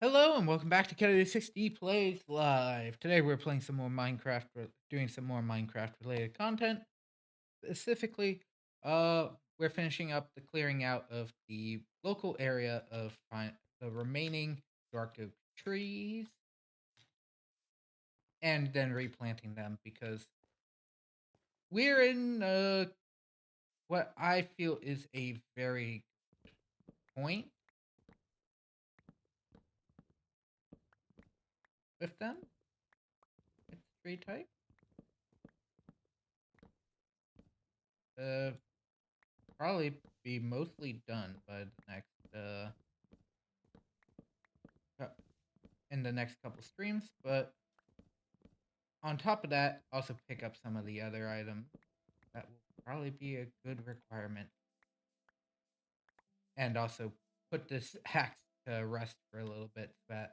Hello and welcome back to Kennedy 60 Plays Live. Today we're playing some more Minecraft, doing some more Minecraft related content. Specifically, we're finishing up the clearing out of the local area of the remaining dark oak trees and then replanting them because we're in what I feel is a very point with them. It's tree type. Uh, Probably be mostly done by the next uh in the next couple streams, but on top of that, also pick up some of the other items that will probably be a good requirement, and also put this axe to rest for a little bit so that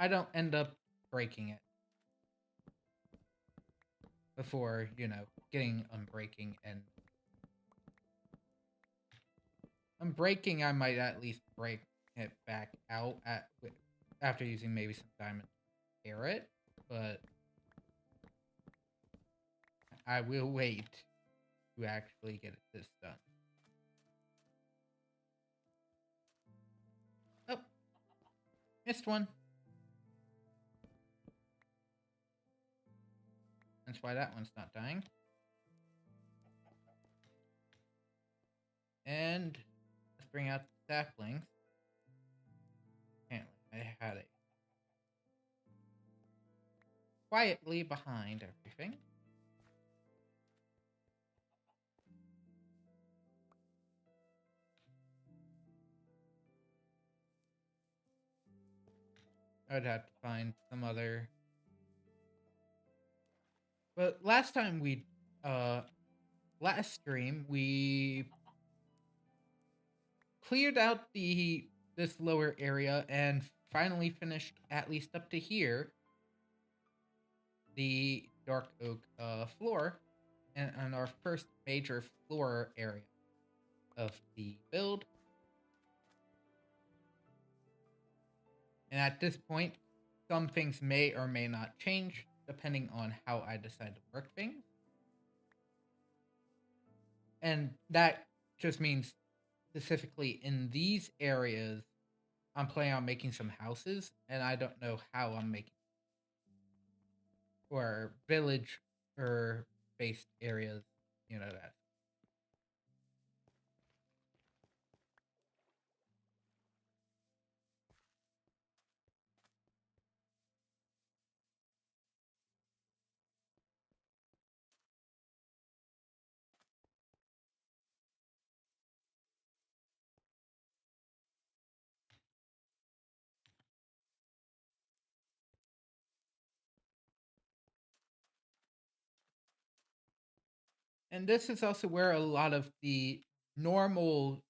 I don't end up breaking it before, getting unbreaking. And unbreaking, I might at least break it back out after using maybe some diamond to repair it, but I will wait to actually get this done. Oh, missed one. That's why that one's not dying. And let's bring out the saplings. Apparently, I had it quietly behind everything. I'd have to find some other. But last stream, we cleared out this lower area and finally finished at least up to here the dark oak floor and on our first major floor area of the build. And at this point, some things may or may not change depending on how I decide to work things. And that just means specifically in these areas, I'm planning on making some houses, and I don't know how I'm making or village or based areas, that. And this is also where a lot of the normal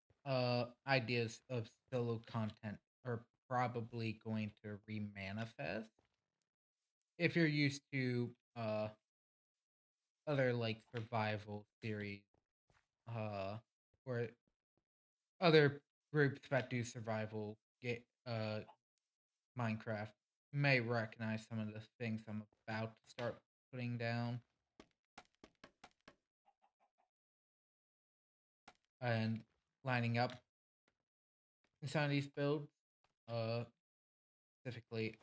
ideas of solo content are probably going to remanifest. If you're used to other like survival series, uh, or other groups that do survival get Minecraft, you may recognize some of the things I'm about to start putting down and lining up in some of these builds. Uh, Specifically,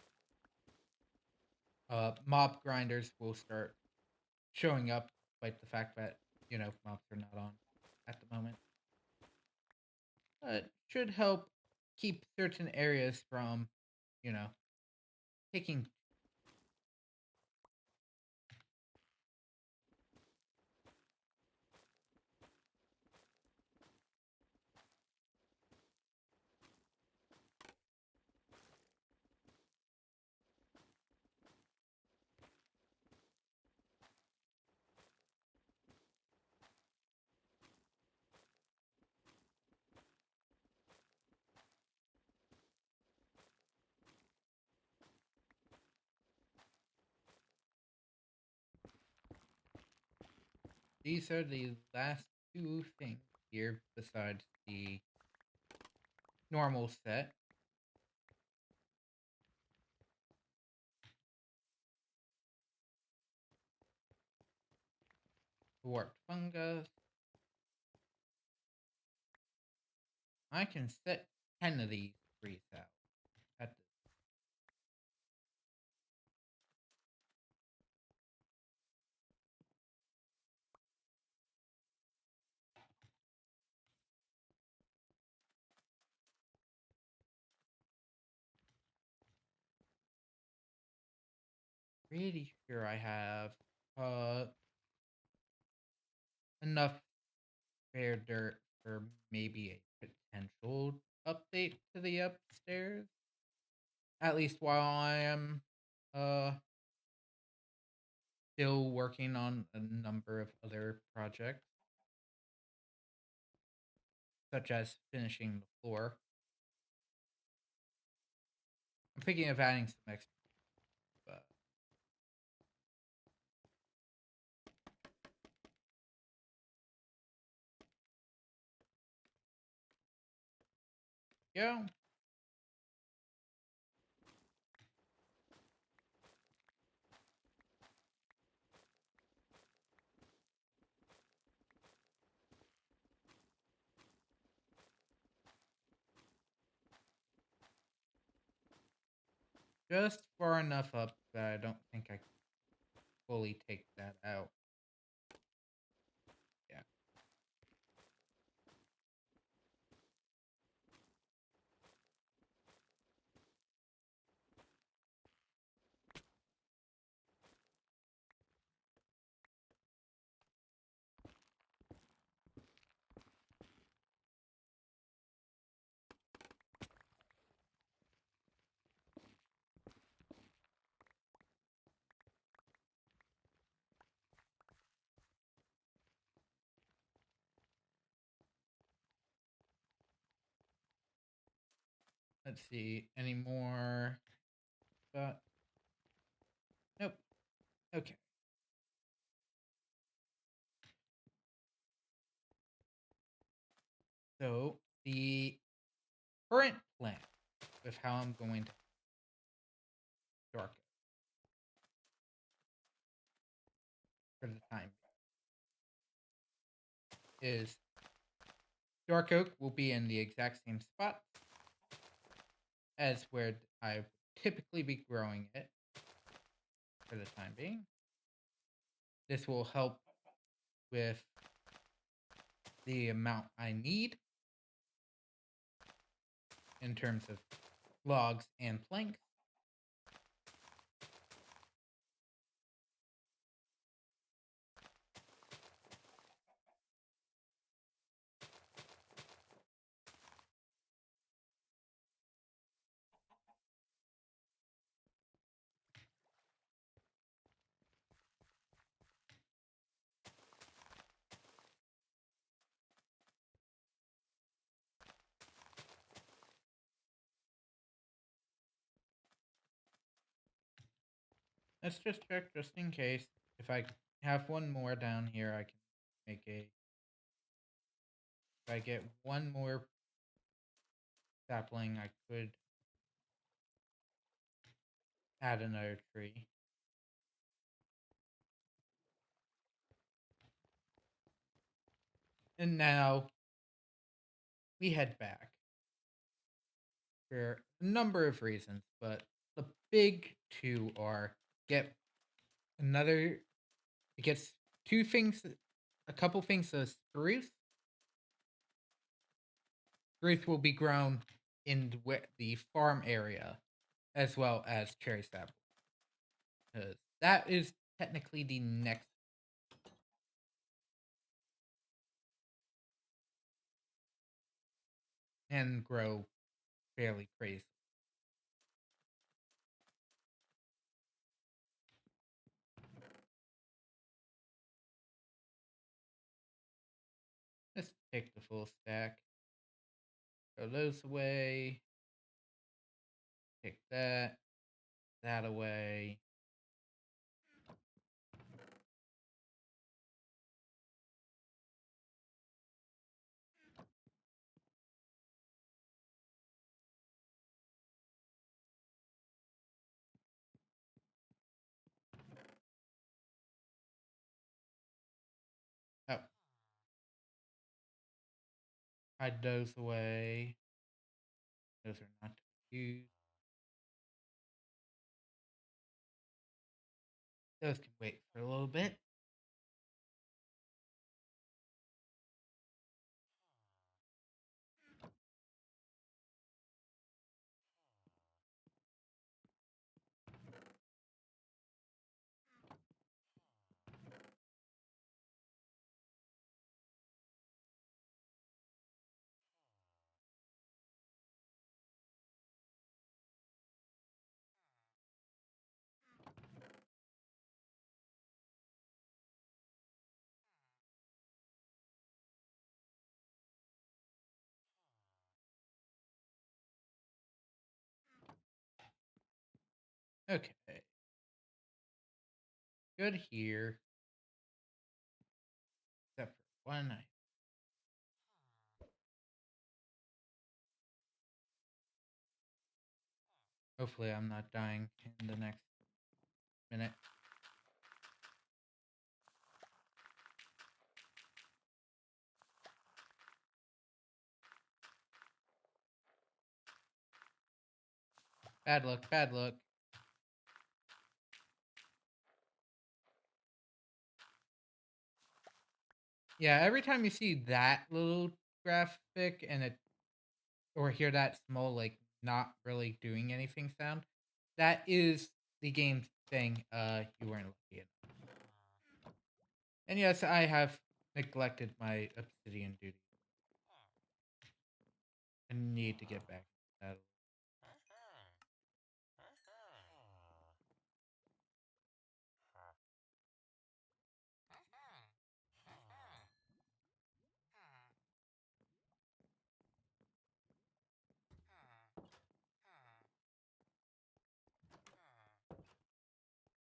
mob grinders will start showing up, despite the fact that mobs are not on at the moment. It should help keep certain areas from, you know, taking. These are the last two things here besides the normal set. Warped fungus. I can set 10 of these trees out. At the pretty sure I have uh enough spare dirt for maybe a potential update to the upstairs. At least while I am uh still working on a number of other projects, such as finishing the floor. I'm thinking of adding some extra, but yeah, just far enough up that I don't think I can fully take that out. Yeah. Let's see. Any more? But nope. Okay. So the current plan with how I'm going to dark for the time is dark oak will be in the exact same spot as where I would typically be growing it for the time being. This will help with the amount I need in terms of logs and planks. Let's just check just in case. If I have one more down here, I can make a. If I get one more sapling, I could add another tree. And now we head back for a number of reasons, but the big two are get another. It gets two things, a couple things of spruce. Spruce will be grown in the farm area as well as cherry sap, because that is technically the next and grow fairly crazy. Let's take the full stack. Throw those away. Take that away. Hide those away. Those are not to be used. Those can wait for a little bit. Okay. Good here. Except for one item. Hopefully I'm not dying in the next minute. Bad luck, bad luck. Yeah, every time you see that little graphic and it or hear that small like not really doing anything sound, that is the game saying you weren't lucky enough. And yes, I have neglected my obsidian duty. I need to get back to that.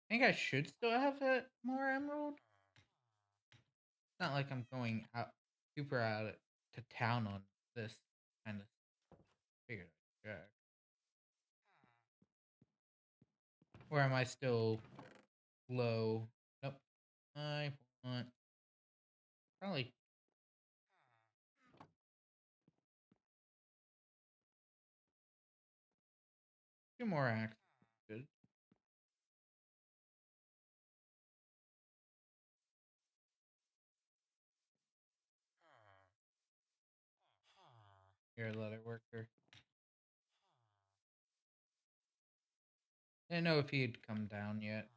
I think I should still have more emerald. It's not like I'm going out super out to town on this kind of figured out. Or am I still low? Nope. I want probably 2 more axes. Good. You're a leather worker. Didn't know if he'd come down yet.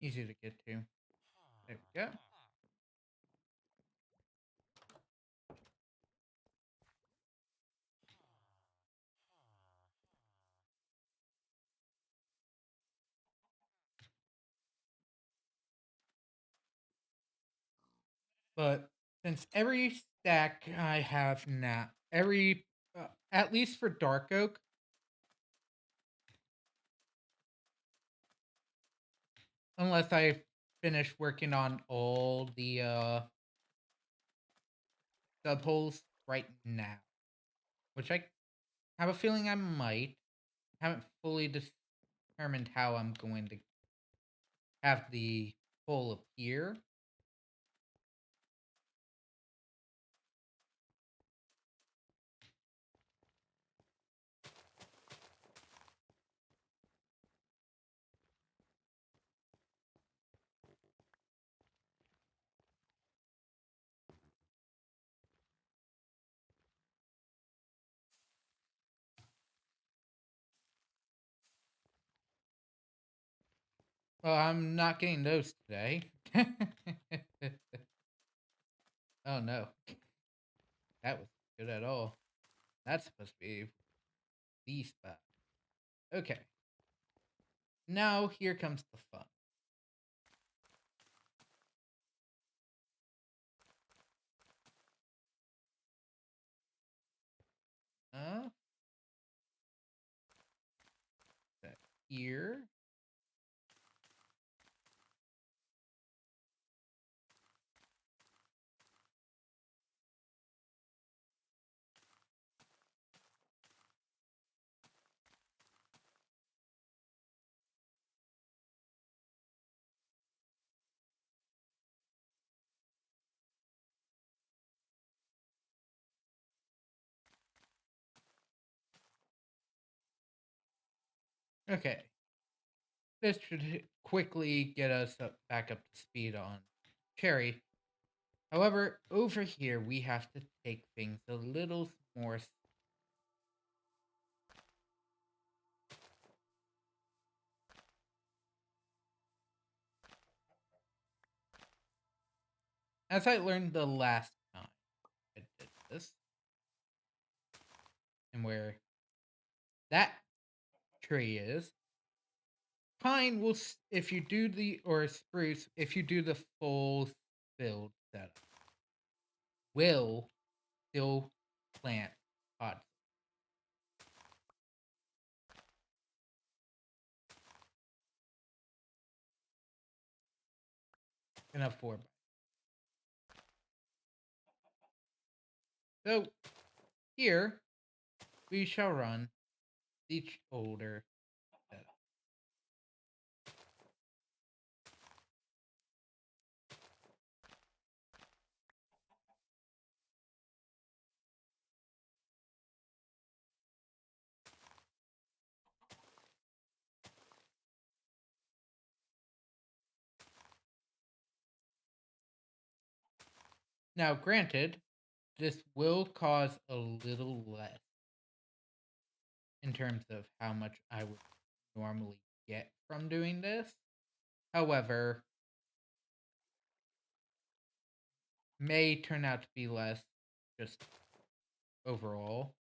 Easy to get to. There we go. But since every stack I have now, at least for dark oak, unless I finish working on all the sub holes right now, which I have a feeling I might. Haven't fully determined how I'm going to have the hole appear. Well, I'm not getting those today. Oh no. That was good at all. That's supposed to be the spot. Okay. Now here comes the fun. That here. Okay. This should quickly get us back up to speed on Cherry. However, over here we have to take things a little more. As I learned the last time I did this, and where that tree is, pine will, if you do the, or spruce, if you do the full build setup, will still plant pods in a 4 by. So here we shall run each older setup. Now, granted, this will cause a little less in terms of how much I would normally get from doing this. However, may turn out to be less just overall.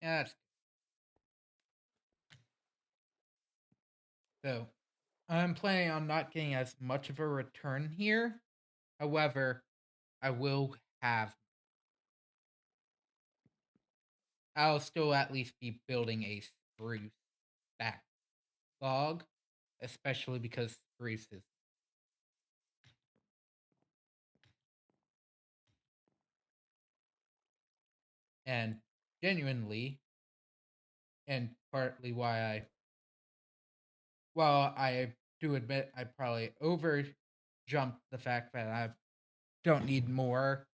Yeah, that's so. I'm planning on not getting as much of a return here. However, I will have. I'll still at least be building a spruce backlog, especially because spruce is. And genuinely, and partly why well, I do admit I probably over jumped the fact that I don't need more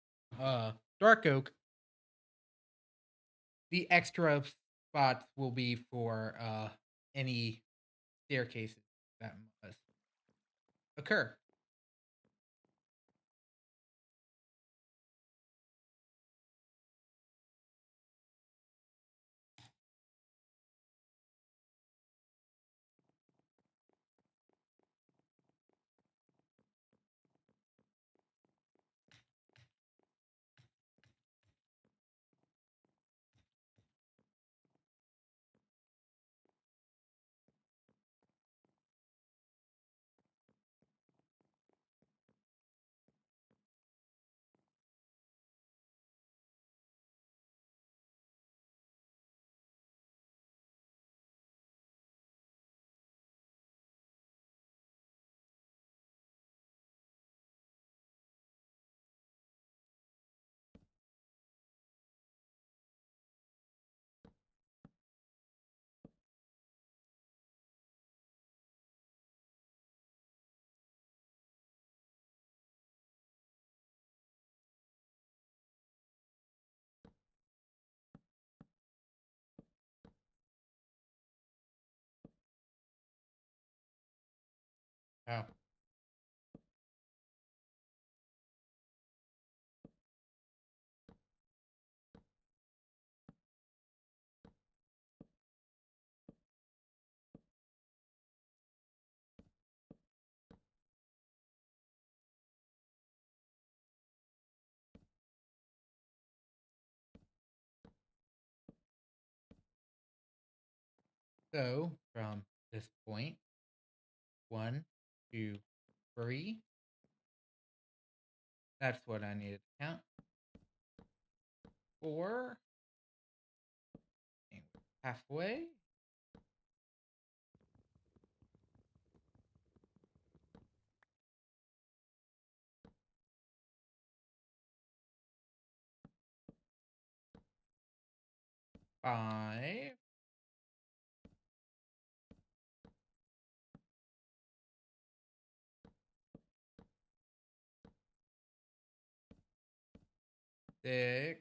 dark oak. The extra spots will be for any staircases that must occur. Oh. So from this point, 1, 2, 3. That's what I needed to count. 4. Halfway. 5. Six.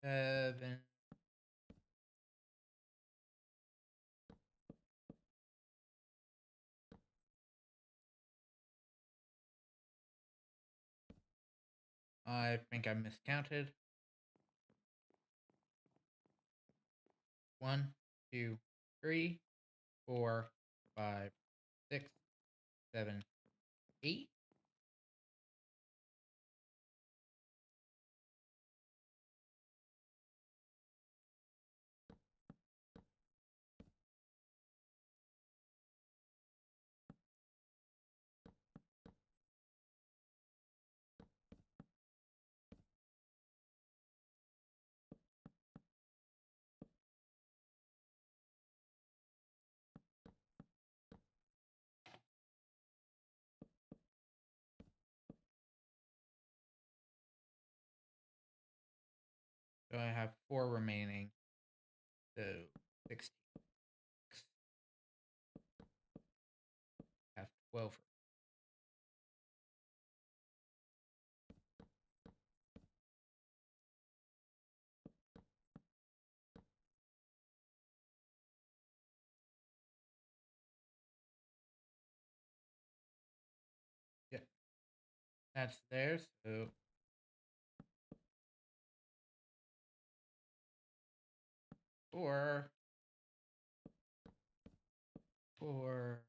7. 'I think I miscounted. 1, 2, 3, 4, 5, 6, 7, 8. So I have 4 remaining. So 6 have 12. Yeah, that's there. So 4, 4,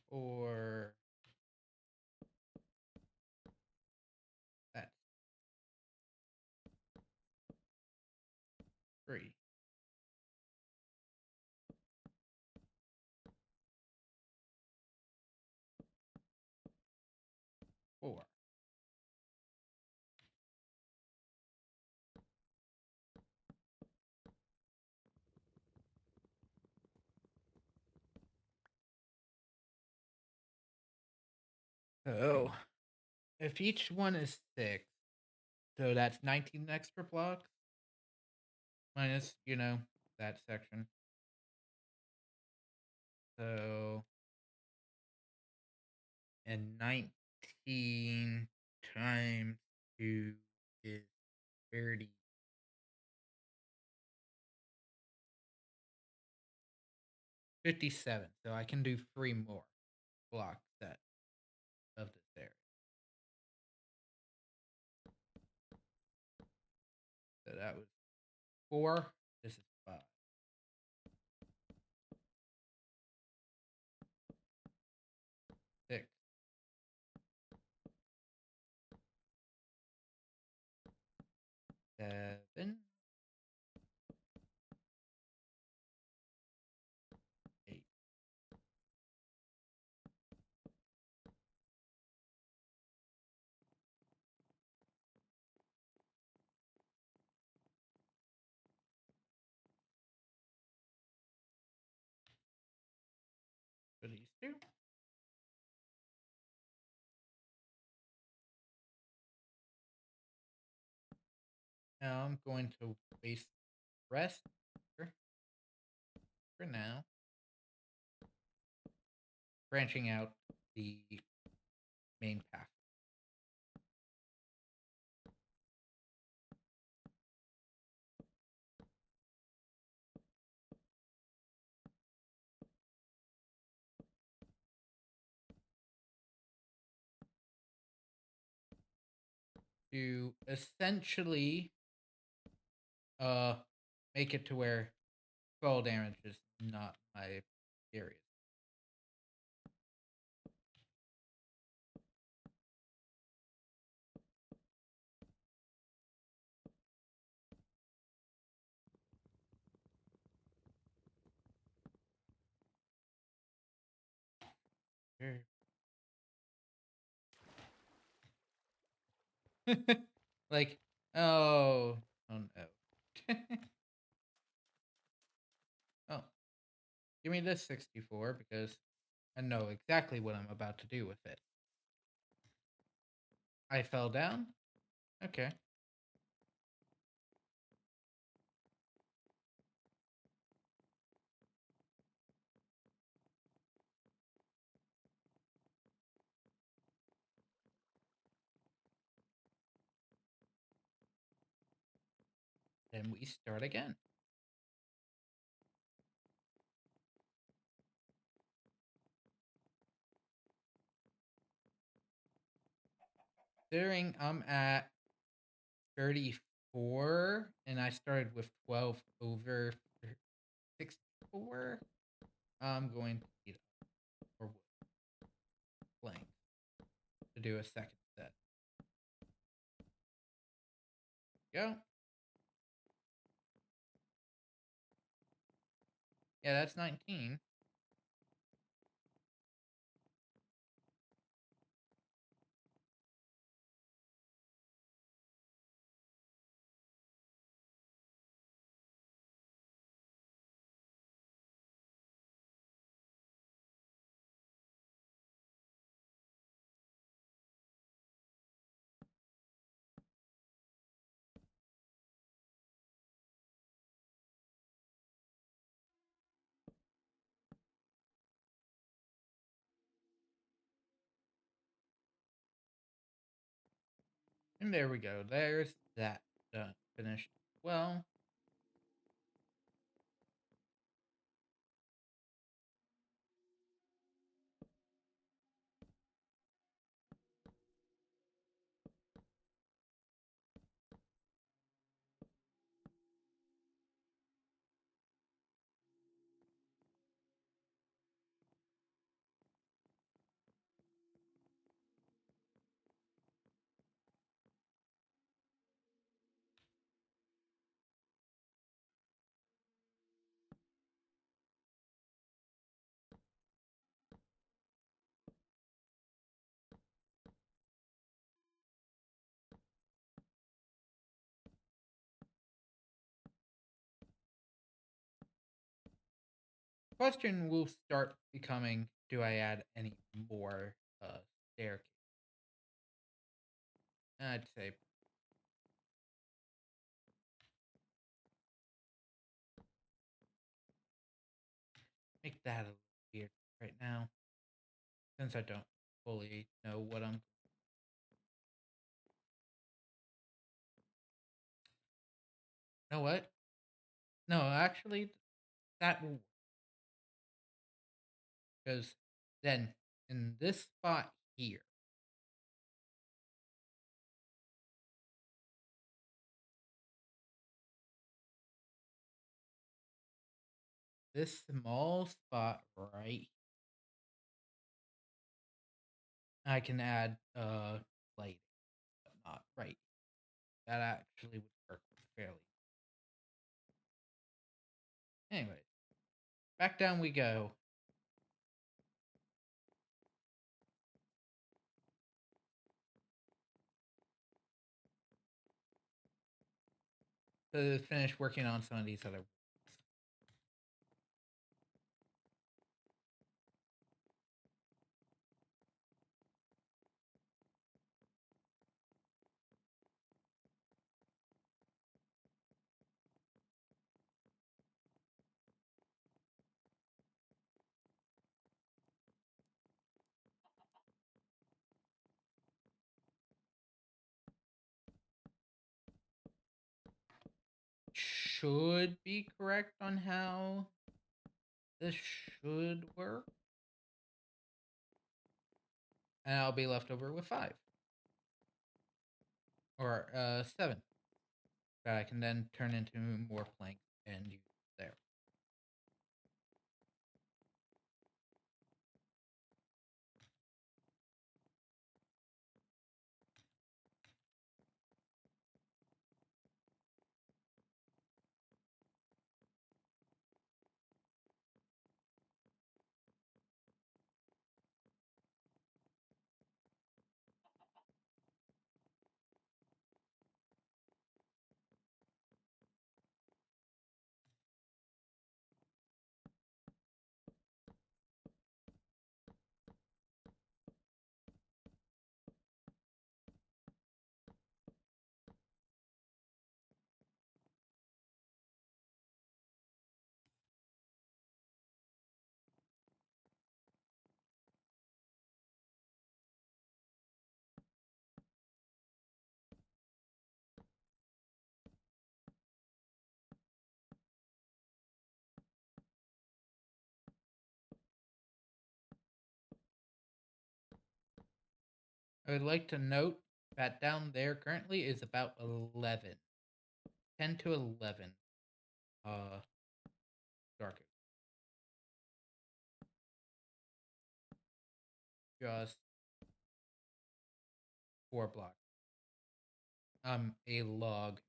4. That's 3. 4. So if each one is 6, so that's 19 extra blocks minus, that section. So, and 19 times 2 is 30. 57. So I can do 3 more block set of this area. So that was 4. This is 5. 6. 7. 8. For these 2. Now I'm going to waste rest for now, branching out the main path to essentially uh make it to where fall damage is not my area. Like, oh, oh no. Oh, Give me this 64 because I know exactly what I'm about to do with it. I fell down? Okay. Then we start again. Considering I'm at 34 and I started with 12 over 64, I'm going to need more wood plank to do a second set. Go. Yeah, that's 19. And there we go. There's that done. Finished. Well, question will start becoming, do I add any more staircase? I'd say make that a little weird right now since I don't fully know what I'm. You know what? No, actually, that will, because then in this spot here, this small spot right, I can add light, but not right. That actually would work fairly. Anyway, back down we go. To finish working on some of these other. Should be correct on how this should work. And I'll be left over with 5. Or 7. That I can then turn into more planks and use there. I would like to note that down there currently is about 11. 10 to 11. Dark. Just 4 blocks. A log.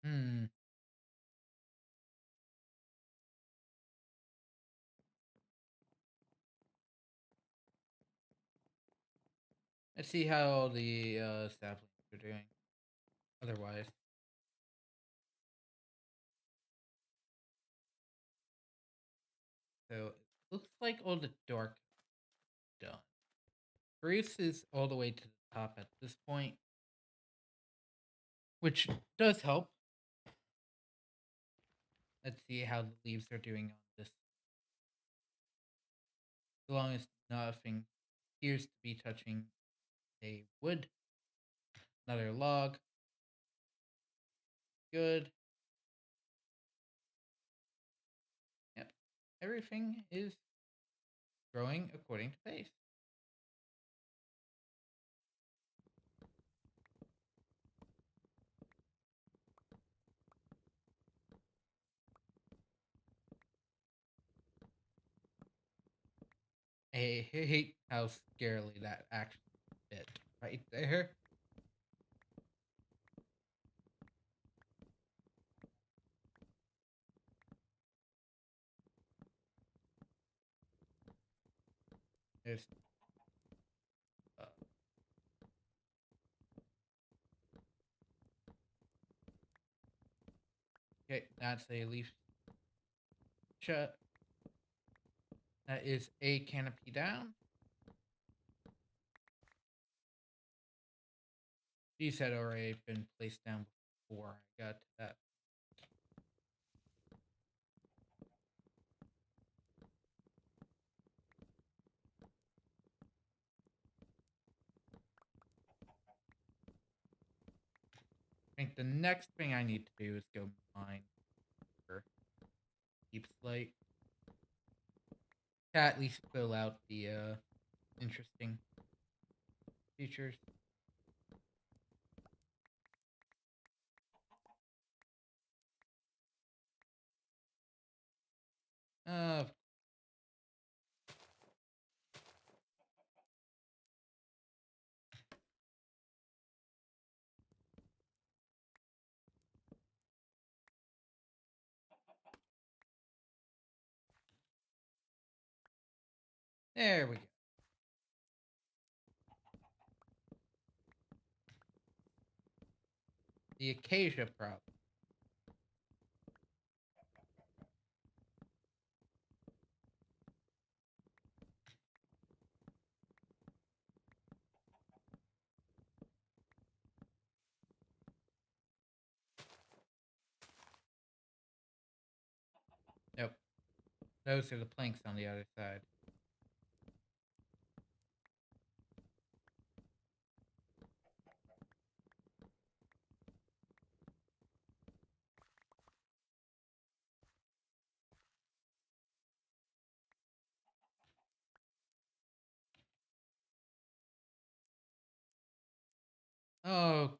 Hmm. Let's see how the saplings are doing. Otherwise. So it looks like all the dark is done. Bruce is all the way to the top at this point, which does help. Let's see how the leaves are doing on this. As long as nothing appears to be touching a wood. Another log. Good. Yep. Everything is growing according to pace. I hate how scarily that actually bit right there. There's uh, okay, that's a leaf shut. That is a canopy down. These had already been placed down before I got to that. I think the next thing I need to do is go mine for deep slate. To at least fill out the interesting features. Uh, there we go. The acacia problem. Nope. Those are the planks on the other side. Oh,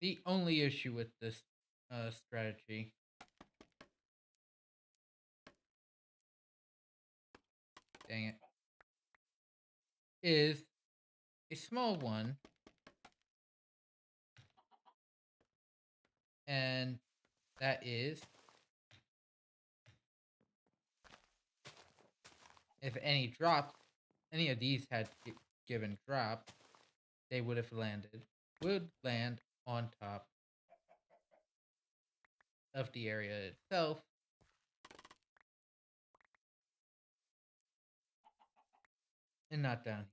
the only issue with this strategy, dang it, is a small one, and that is if any of these had given drop, they would land on top of the area itself. And not down here.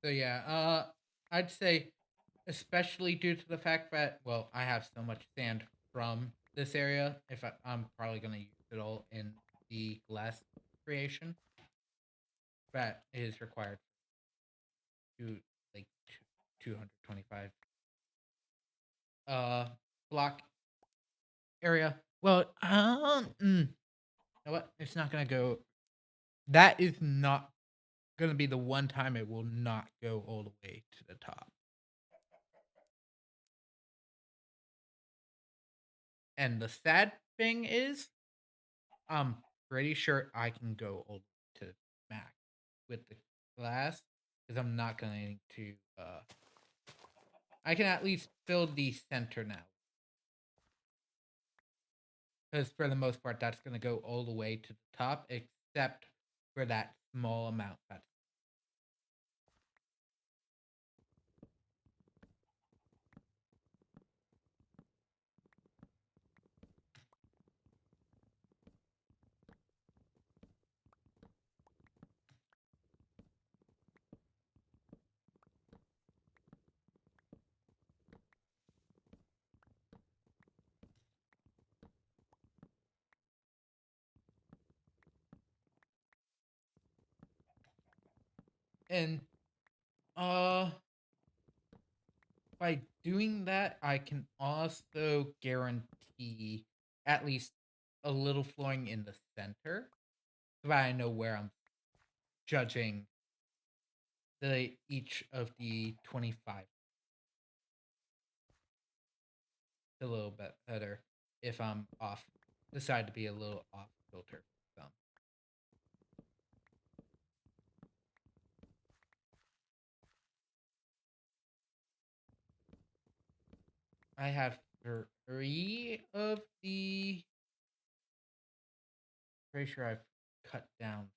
So yeah, I'd say especially due to the fact that, well, I have so much sand from this area. If I'm probably gonna use it all in the glass creation that is required to like 225 uh block area. Well, you know what? It's not gonna go. That is not gonna be the one time it will not go all the way to the top. And the sad thing is, I'm pretty sure I can go all the way to max with the glass because I'm not going to. I can at least fill the center now because for the most part, that's going to go all the way to the top, except for that small amount. That's and uh by doing that, I can also guarantee at least a little flooring in the center, so that I know where I'm judging the each of the 25 a little bit better if I'm off decide to be a little off filter for some. I have three of the pretty sure I've cut down.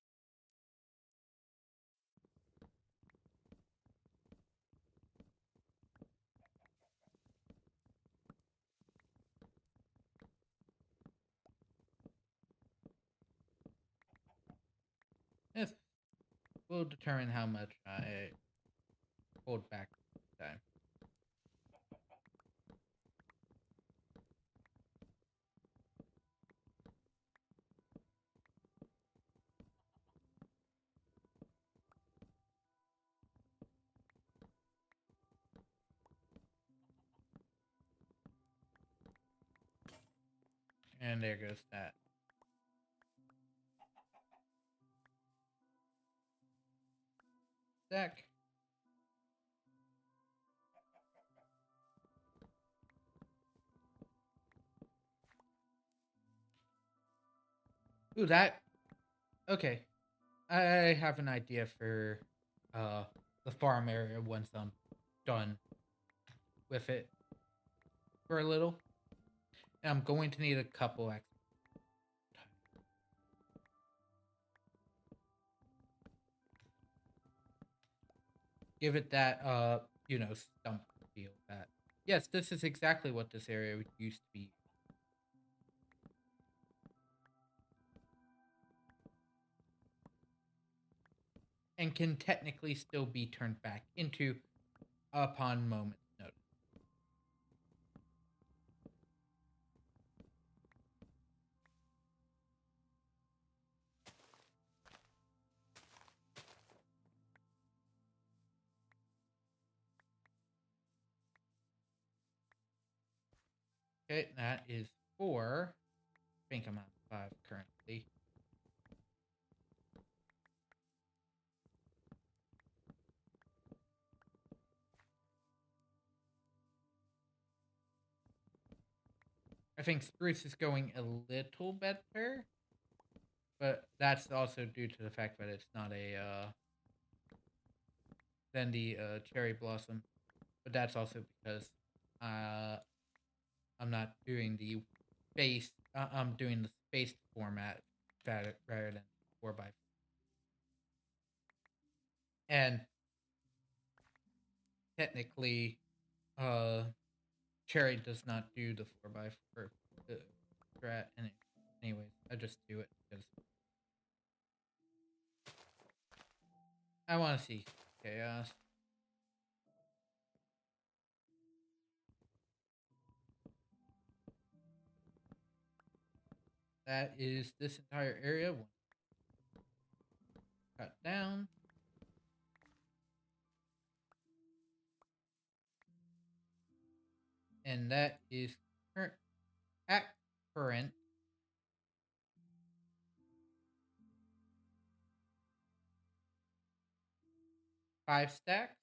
This will determine how much I hold back this time. And there goes that deck. Ooh, that okay. I have an idea for uh the farm area once I'm done with it for a little. And I'm going to need a couple extra. Give it that stump feel that yes, this is exactly what this area used to be and can technically still be turned back into upon moment's notice. Okay, that is four. I think I'm at five currently. I think spruce is going a little better, but that's also due to the fact that it's not a than the cherry blossom. But that's also because uh I'm not doing the space. I'm doing the spaced format rather than 4 by 4. And technically, uh, cherry does not do the 4 by 4 strat. And anyways, I just do it because I want to see chaos. that is this entire area. Cut down. And that is current at current 5 stacks.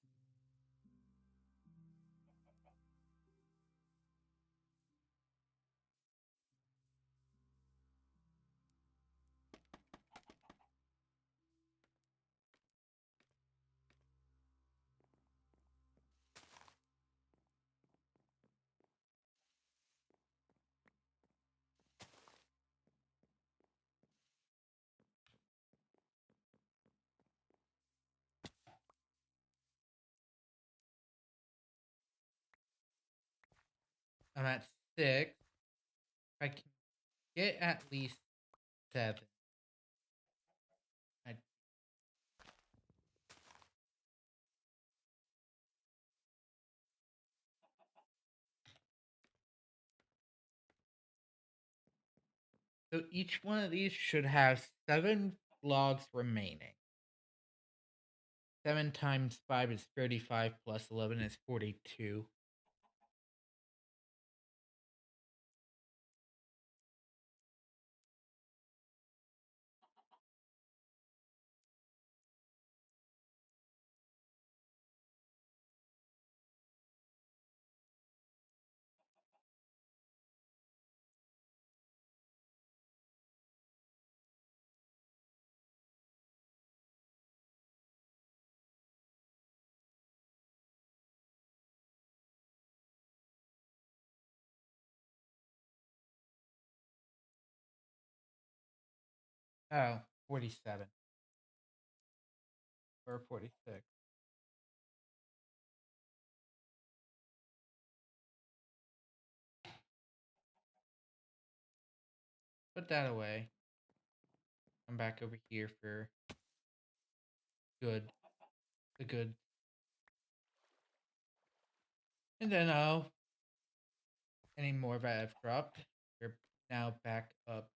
I'm at 6. I can get at least 7. I, so each one of these should have 7 logs remaining. 7 times 5 is 35 plus 11 is 42. Oh, 47. Or 46. Put that away. I'm back over here for good. The good. And then any more that I've dropped, we're now back up.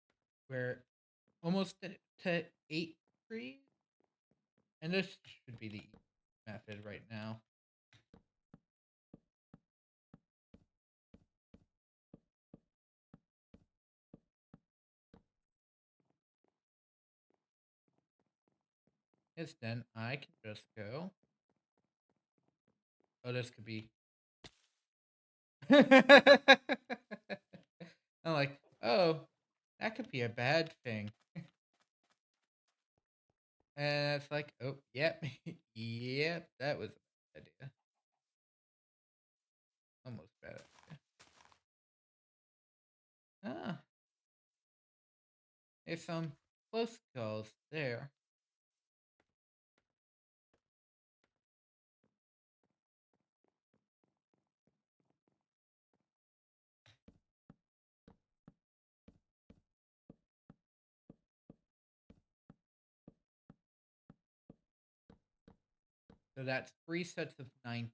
We're almost to 8 trees. And this should be the method right now. Yes, then I can just go. Oh, this could be. I'm like, oh, that could be a bad thing. And it's like, oh, yep, yep, that was a bad idea. Almost bad idea. Ah, there's some close calls there. So that's 3 sets of 9.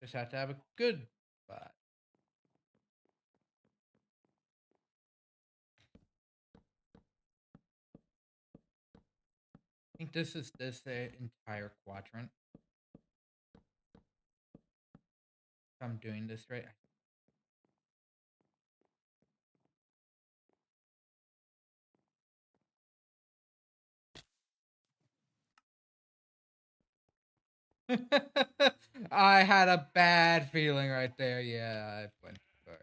Just have to have a good spot. I think this is this entire quadrant. If I'm doing this right. I had a bad feeling right there. Yeah, I went for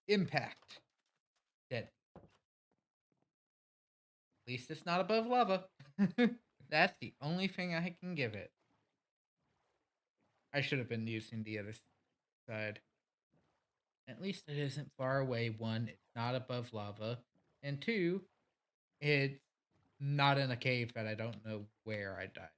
impact. Dead. At least it's not above lava. That's the only thing I can give it. I should have been using the other side. At least it isn't far away. 1, it's not above lava. And 2, it's not in a cave that I don't know where I died.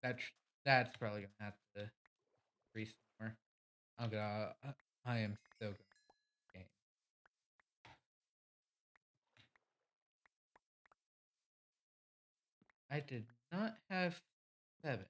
That's that's probably gonna have to increase more. I'm gonna. I am so gonna game. I did not have 7.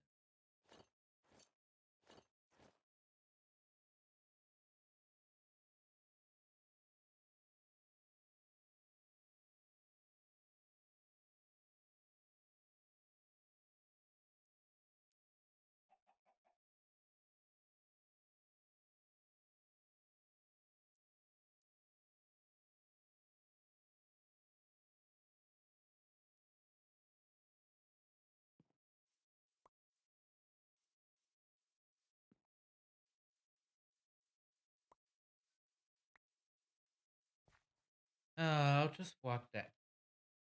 I'll just walk that.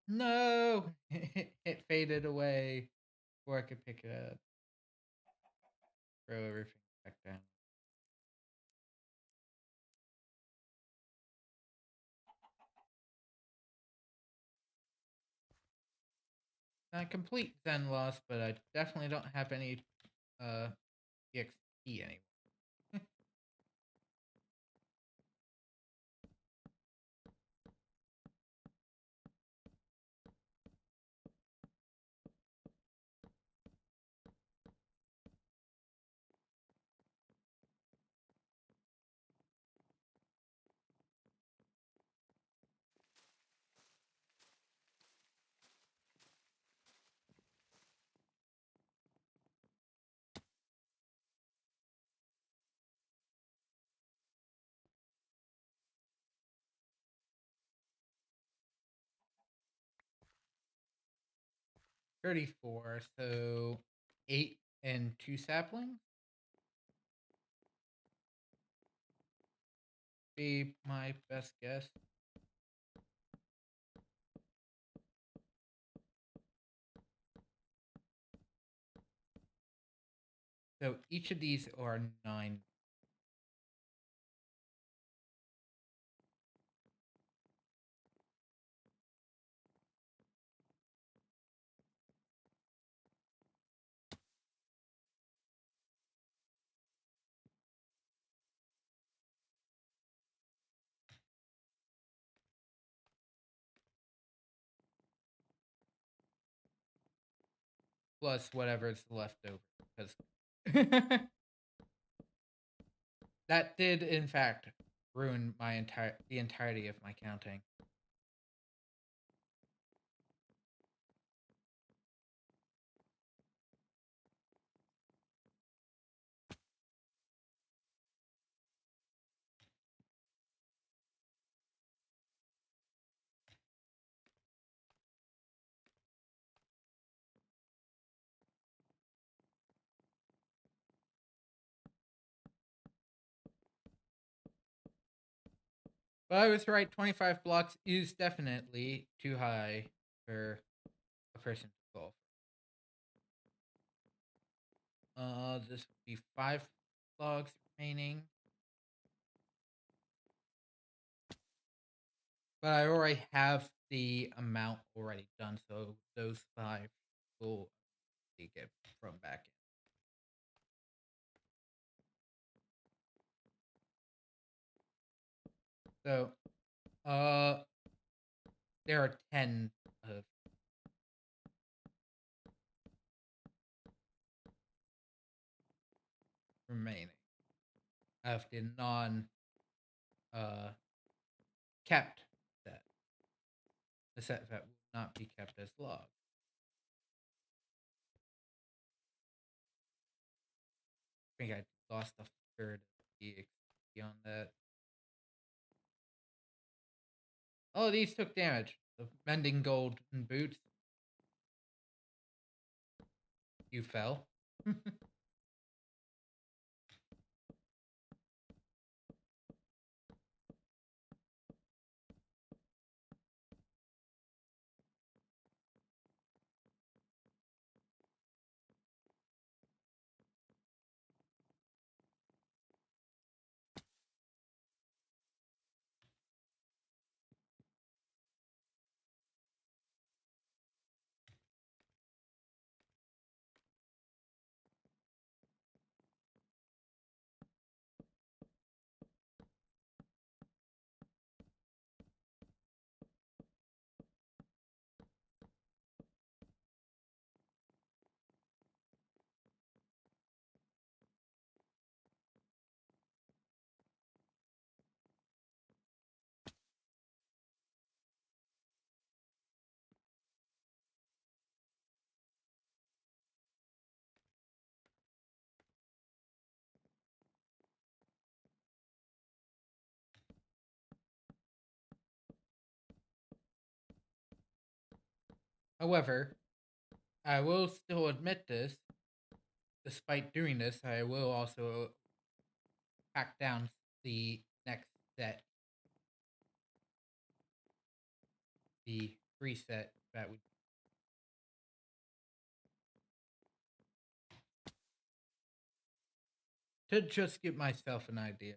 No, it faded away before I could pick it up. Throw everything back down. Not a complete Zen loss, but I definitely don't have any uh EXP anymore. 34, so 8 and 2 saplings be my best guess. So each of these are 9. Plus whatever's left over. Because that did, in fact, ruin the entirety of my counting. But I was right. 25 blocks is definitely too high for a person to golf. This would be 5 blocks remaining. But I already have the amount already done, so those 5 will get thrown back in. So, uh, there are 10 of remaining of the non uh kept set. The set that will not be kept as log. I think I lost a third of the XP on that. Oh, these took damage. The mending gold and boots. You fell. However, I will still admit this. Despite doing this, I will also pack down the next set, the reset that would. To just give myself an idea.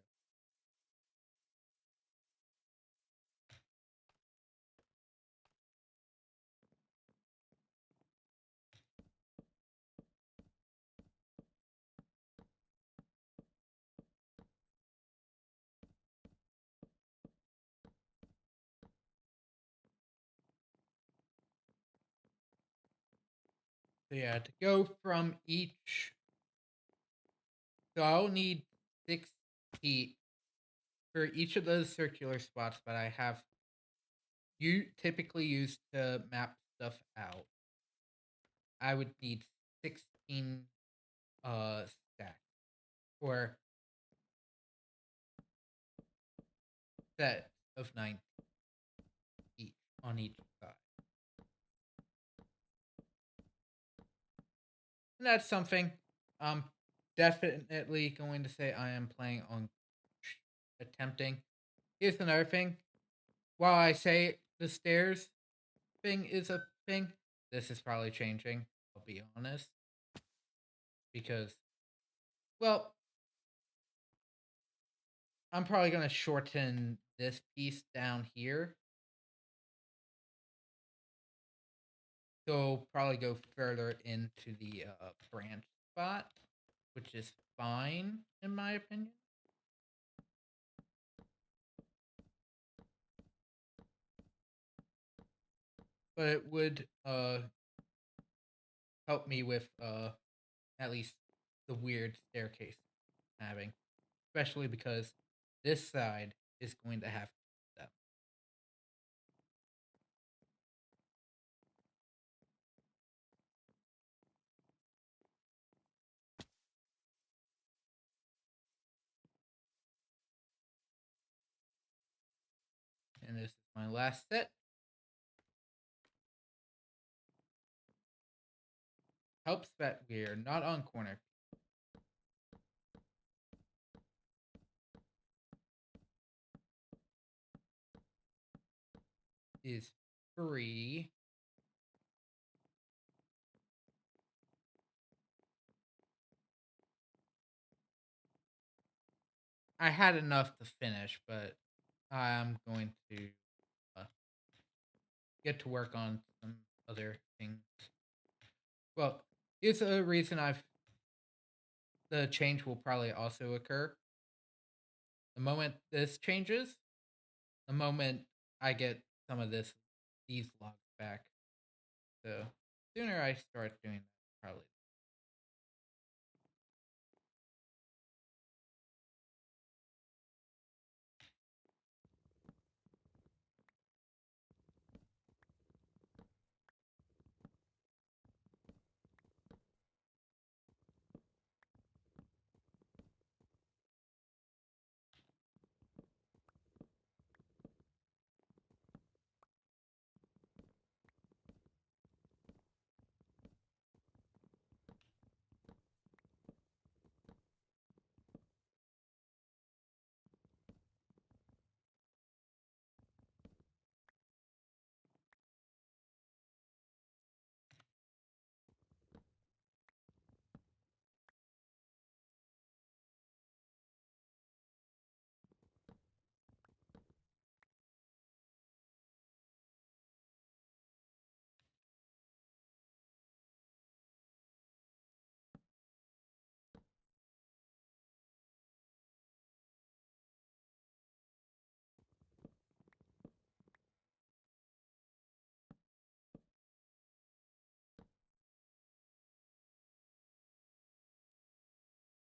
So yeah, to go from each, so I'll need 6 feet for each of those circular spots that I have you typically use to map stuff out. I would need 16 stacks or set of 9 each on each side. And that's something I'm definitely going to say I am planning on attempting. Here's another thing. While I say the stairs thing is a thing, this is probably changing. I'll be honest. Because, well, I'm probably going to shorten this piece down here. So probably go further into the branch spot, which is fine in my opinion. But it would help me with at least the weird staircase having, especially because this side is going to have them. And this is my last set. Helps that we're not on corner. Is free. I had enough to finish, but I'm going to uh, get to work on some other things. Well, here's a reason the change will probably also occur. The moment this changes, the moment I get some of these logs back. So sooner I start doing that, probably.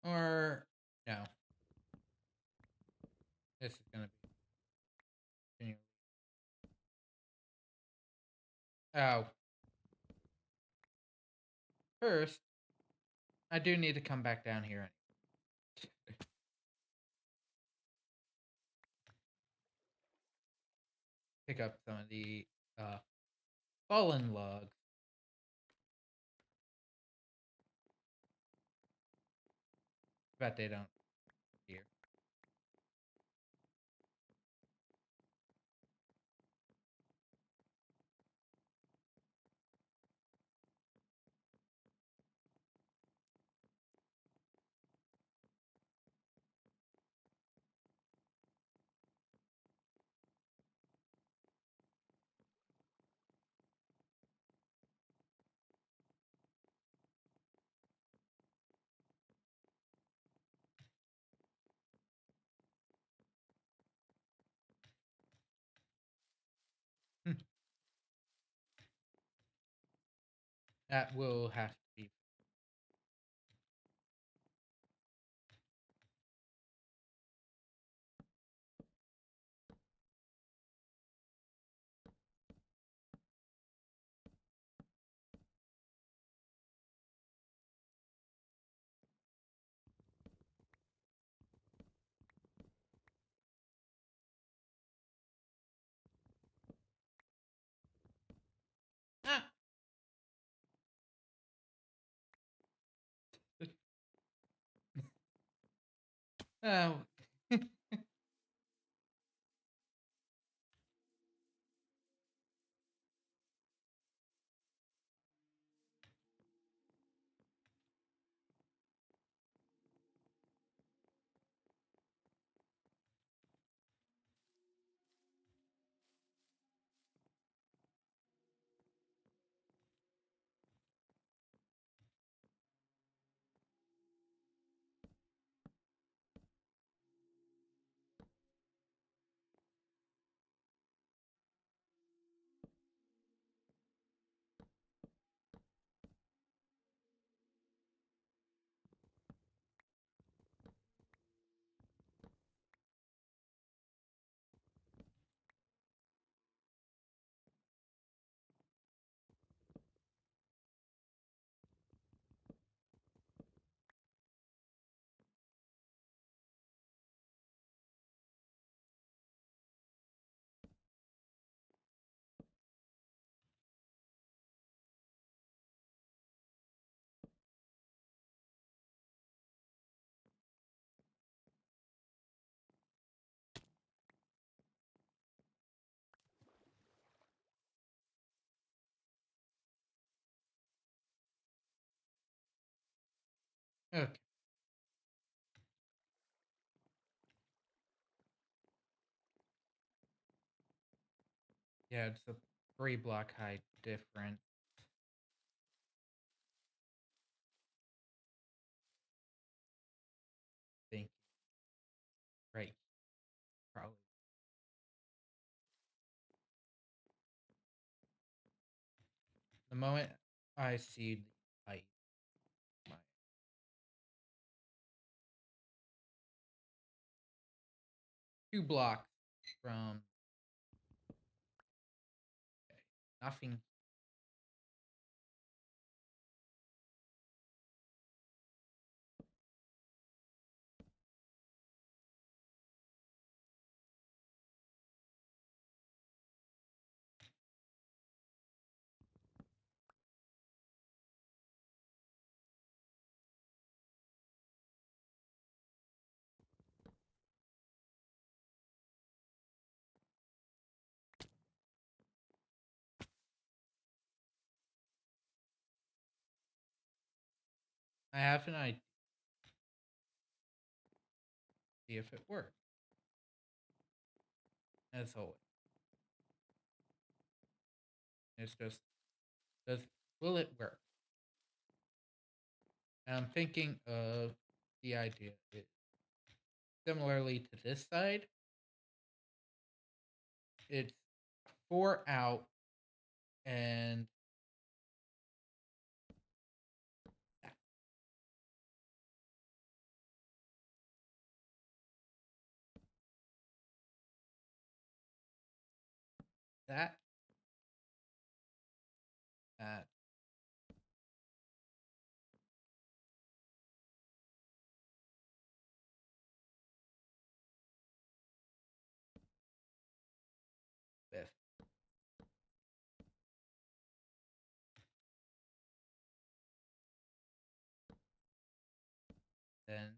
Or no, this is gonna be continuing. Oh, first I do need to come back down here and pick up some of the fallen logs. Bet they don't here. Hmm, that will have to be. Ah! Oh. Okay. Yeah, it's a 3 block high difference. Think right. Probably. The moment I see the height, my 2 blocks from okay, nothing. I have an idea. See if it works. As always, it's just does will it work? And I'm thinking of the idea is similarly to this side. It's 4 out and that. That. That. Fifth. Then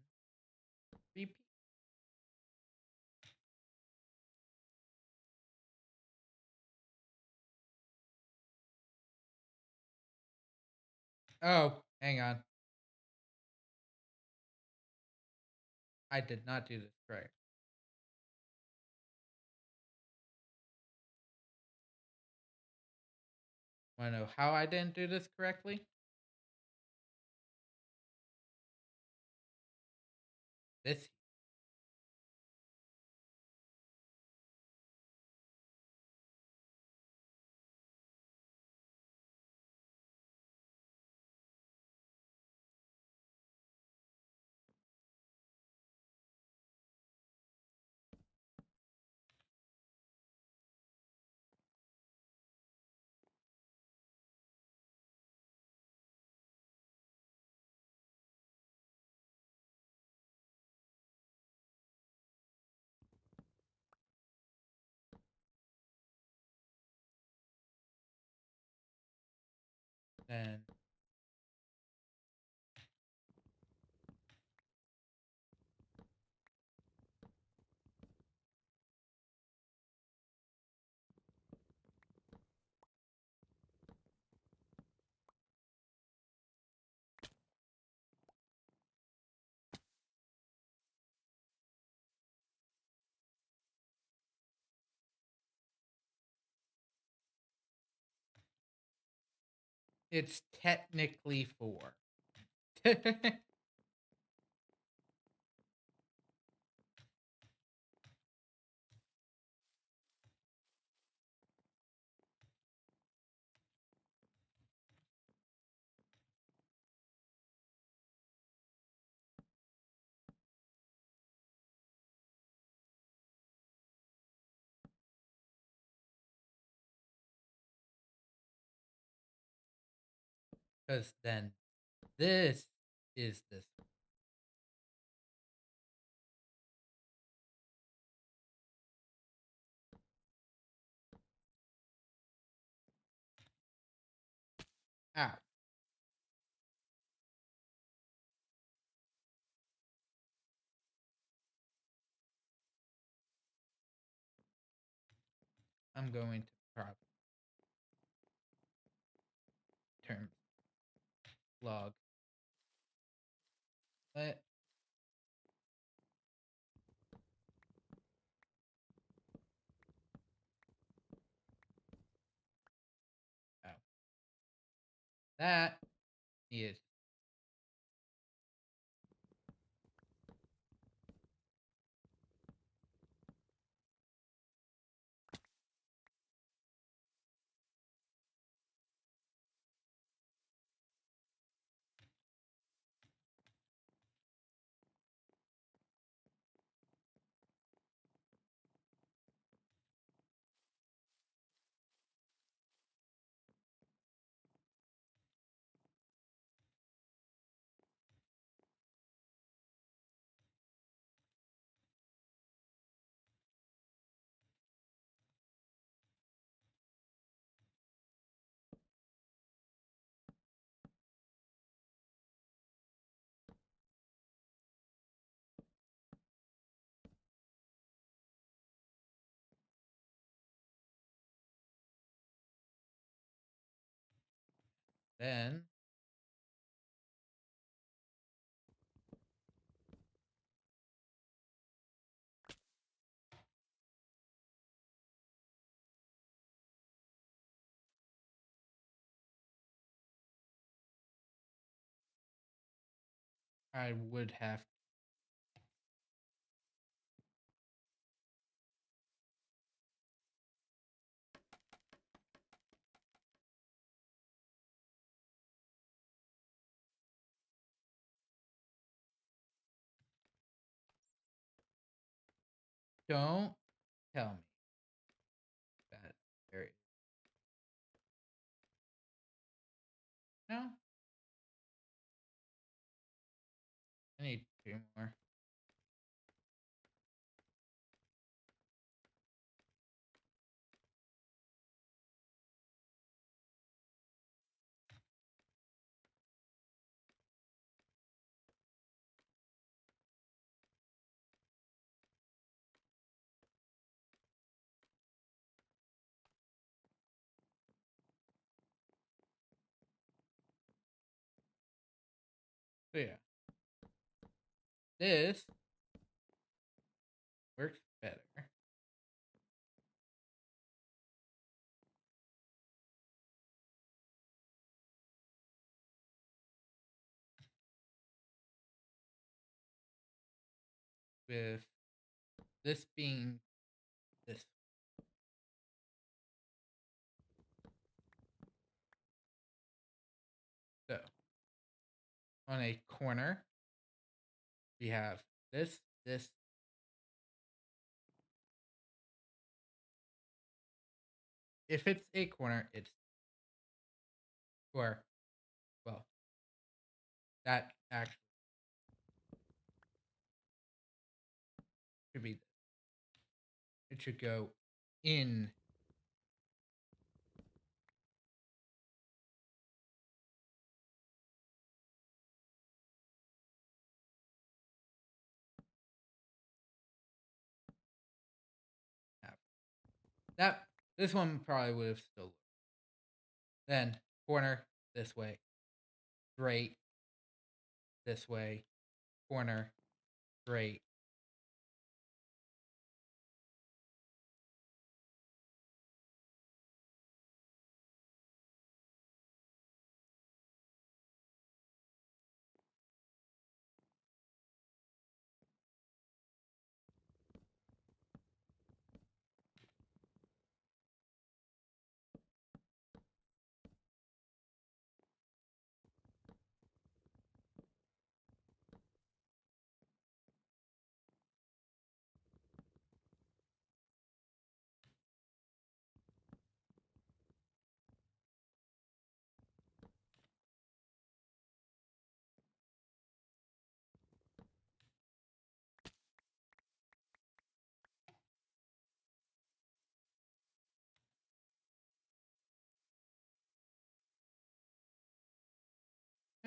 Oh, hang on. I did not do this correct. Want to know how I didn't do this correctly? This then it's technically 4. Because then this is this. Ow. I'm going to probably term log let out. That is then I would have. Don't tell me that there is. No, I need 2 more. this works better. With this being this. So on a corner, we have this. If it's a corner, it's or well, that actually should be. It should go in. That this one probably would have still. Then corner this way, straight this way, corner, straight.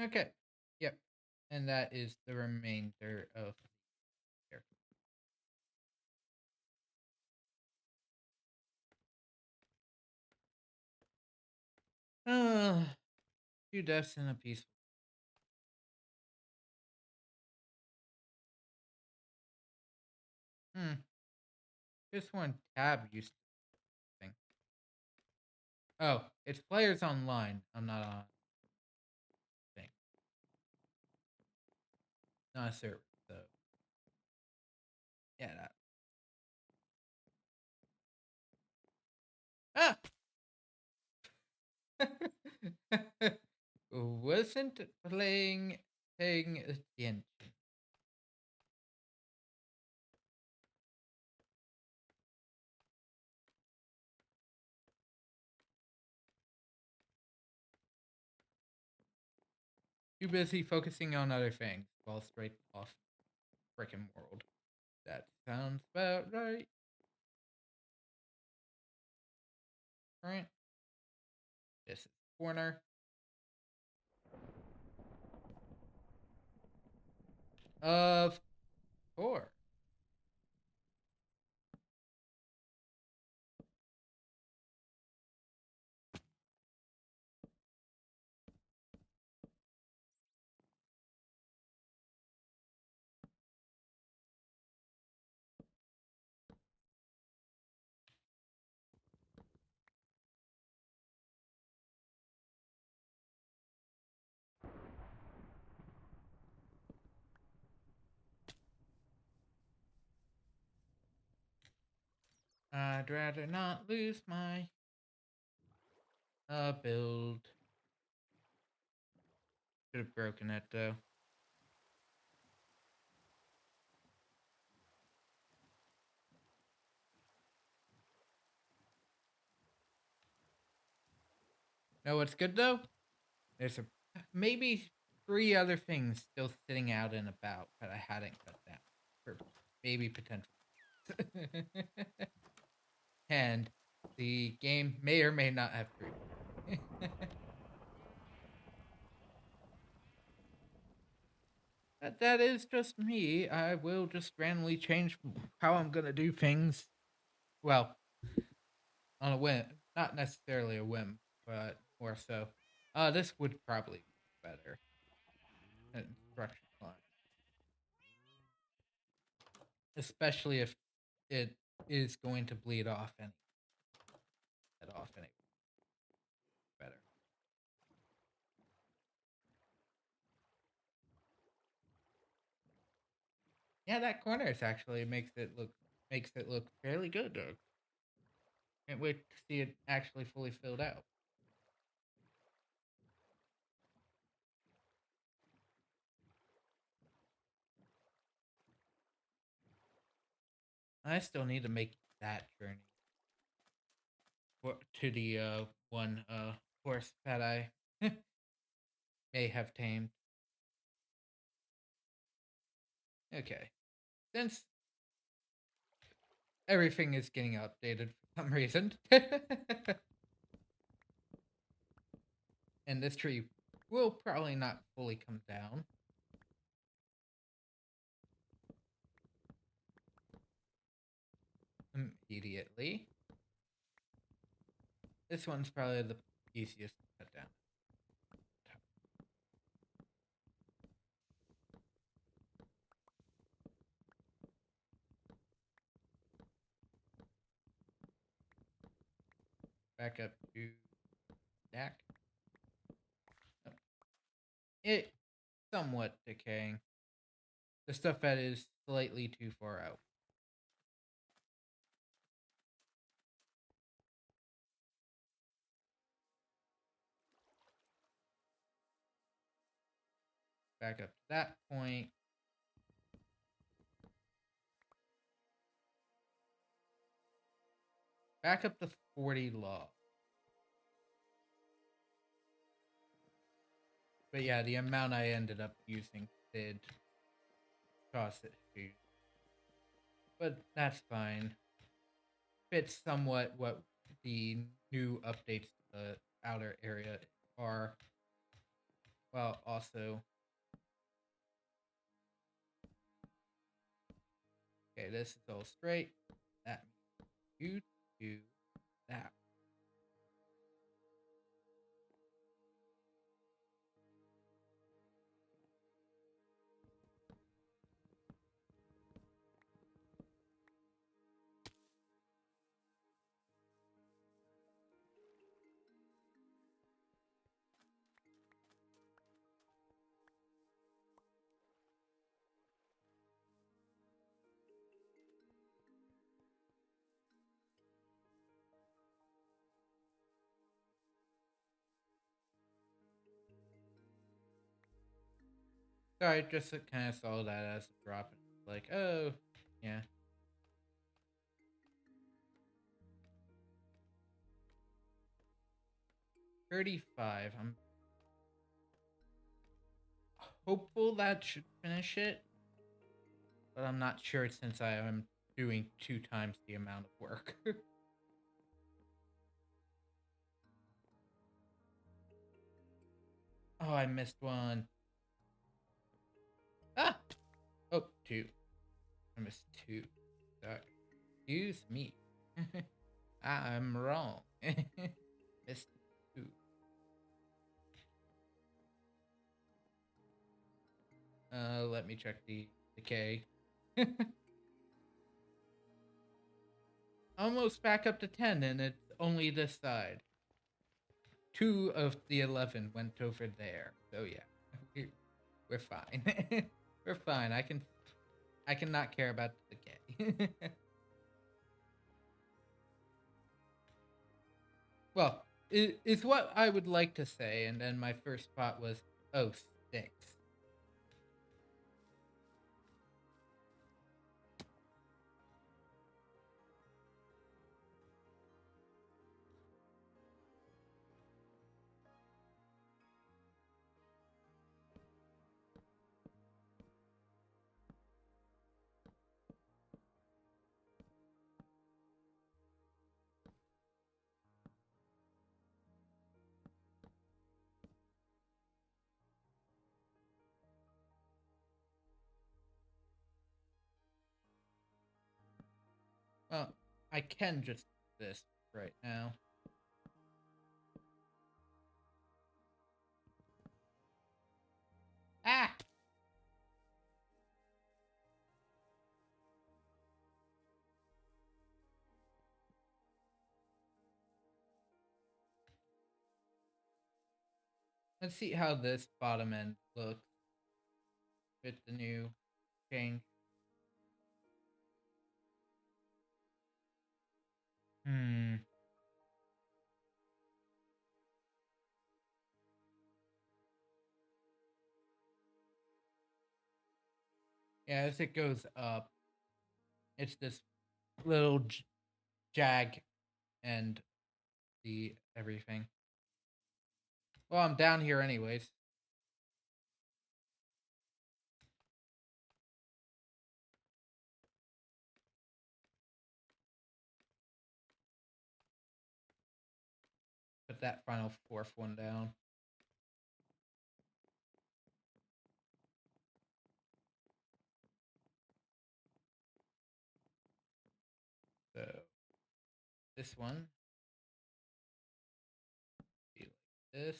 Okay. Yep. And that is the remainder of here. Two deaths and a peaceful. Hmm. This one tab used to thing. Oh, it's players online. I'm not on thing. Not a server. So yeah, that. Ah! Wasn't paying attention. Too busy focusing on other things. Fall straight off frickin' world. That sounds about right. Right? This is corner of course. I'd rather not lose my build. Could have broken it though. Know what's good though? There's a maybe three other things still sitting out and about that I hadn't cut down for maybe potential. And the game may or may not have fruit. That is just me. I will just randomly change how I'm gonna do things. Well, on a whim, not necessarily a whim, but more so. This would probably be better instruction line. especially if it is going to bleed off any better. Yeah, that corner is actually makes it look fairly good, Doug. Can't wait to see it actually fully filled out. I still need to make that journey to the one horse that I may have tamed. Okay, since everything is getting updated for some reason, and this tree will probably not fully come down immediately. This one's probably the easiest to cut down. Back up to stack. Oh, it somewhat decaying. The stuff that is slightly too far out. Back up to that point. Back up to 40 log. But yeah, the amount I ended up using did cause issues. But that's fine. Fits somewhat what the new updates to the outer area are. Well, also. Okay, this is all straight. That means you do that. So I just kind of saw that as a drop. Like, oh, yeah. $35. I'm hopeful that should finish it, but I'm not sure since I am doing 2 times the amount of work. Oh, I missed one. Ah! Oh, 2. I missed 2. Excuse me. I'm wrong. Missed 2. Let me check the decay. Almost back up to 10, and it's only this side. 2 of the 11 went over there. So yeah, we're fine. We're fine. I can not care about the decay. Well, it's what I would like to say, and then my first thought was, oh, 6. Well, I can just do this right now. Ah! Let's see how this bottom end looks with the new change. Hmm. Yeah, as it goes up, it's this little jag and the everything. Well, I'm down here anyways. Put that final fourth one down. So this one be like this.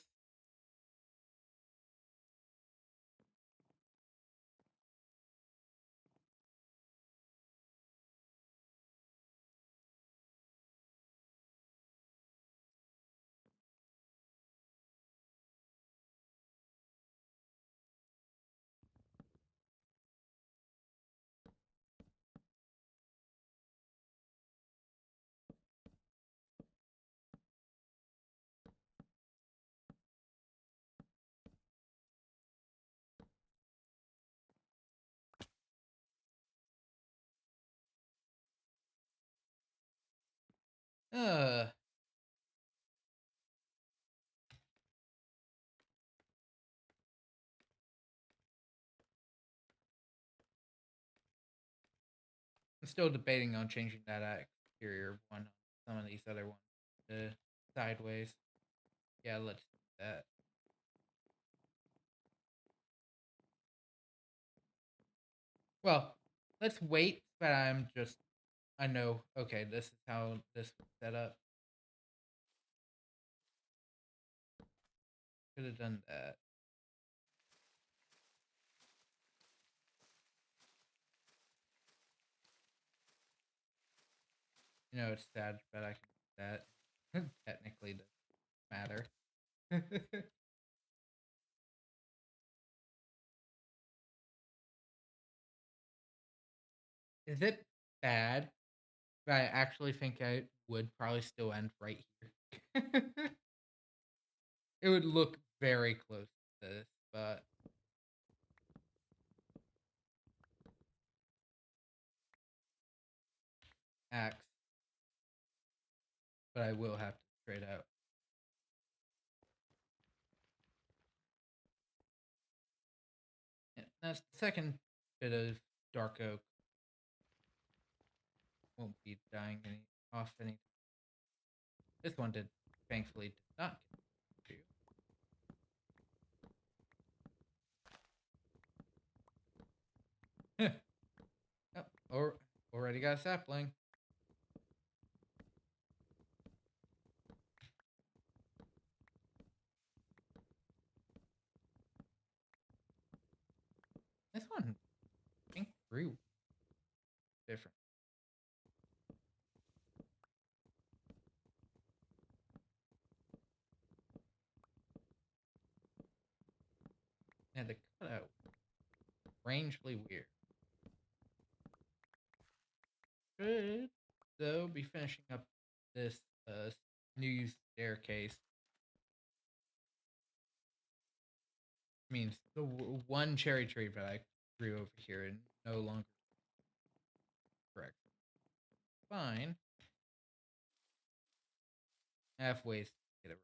Uh, I'm still debating on changing that exterior one on some of these other ones to sideways. Yeah, let's do that. Well, let's wait, but I know, okay, this is how this was set up. Could have done that. You know, it's sad, but I can do that. Technically doesn't matter. Is it bad? But I actually think I would probably still end right here. It would look very close to this, but axe. But I will have to trade out. Yeah, that's the second bit of dark oak. Won't be dying off any. This one did, thankfully, did not get you. Yep, or already got a sapling. This one, I think, grew different. Yeah, the cutout, strangely weird. Should though be finishing up this new staircase. Means the one cherry tree that I grew over here and no longer correct. Fine. Halfway to get it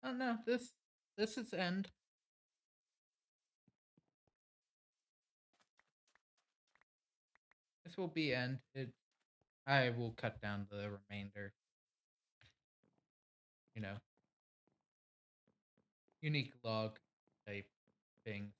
Oh no, this is end. This will be end. I will cut down the remainder. You know, unique log type things.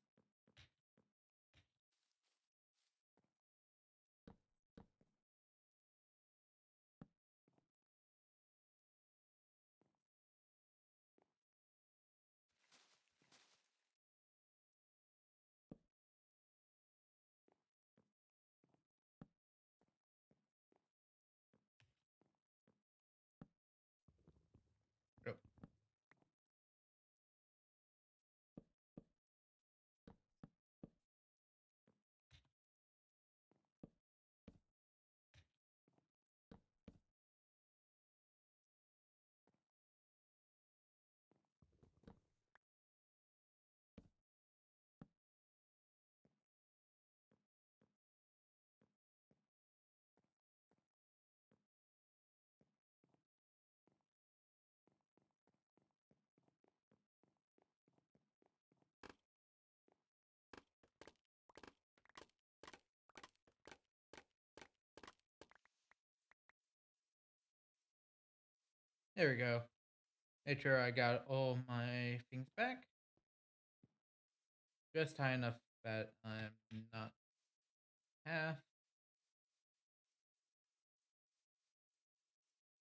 Oh, there we go. Make sure I got all my things back. Just high enough that I'm not half.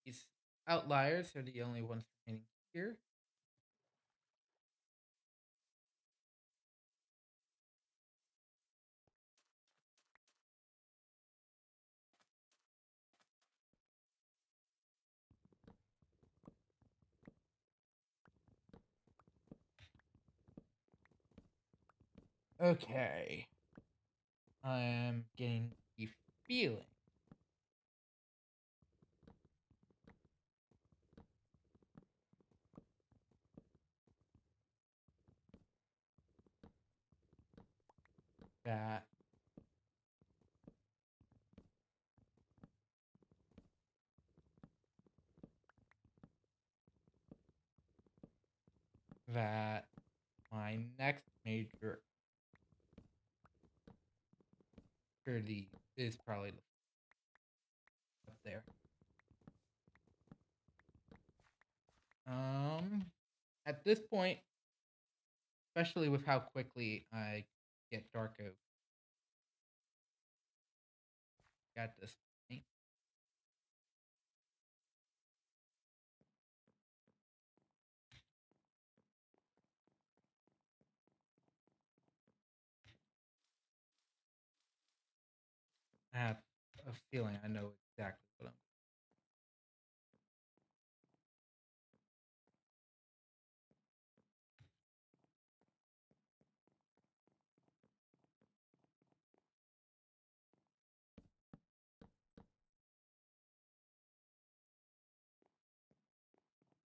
These outliers are the only ones remaining here. Okay. I am getting the feeling that that my next major opportunity is probably up there. At this point, especially with how quickly I get Dark Oak at this point, I have a feeling I know exactly what I'm.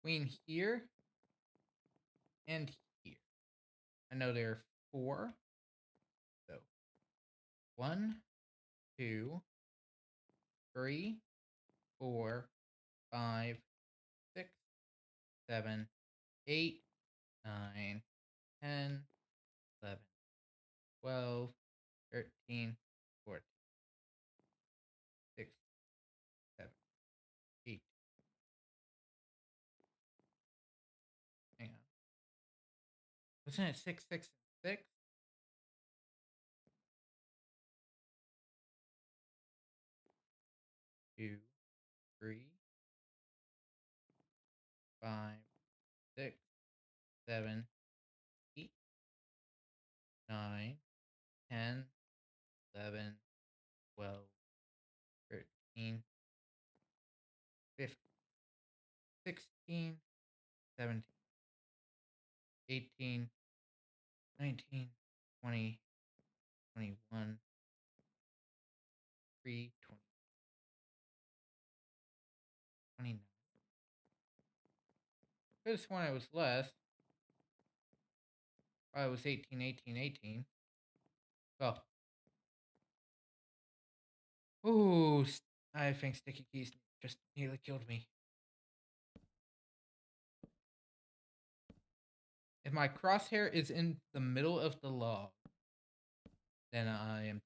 Between here and here. I know there are four. So one, two, three, four, five, six, seven, 8, 9, 10, 11, 12, 13, 14, 6, 7, 8. Hang on. Wasn't it 6, 6, and 6? 2, 3, 5, 6, 7, 8, 9, 10, 11, 12, 13, 15, 16, 17, 18, 19, 20, 21, 3, 20, 29. Could have sworn it was less. Probably was 18, 18, 18. Oh. Ooh, I think Sticky Keys just nearly killed me. If my crosshair is in the middle of the log, then I am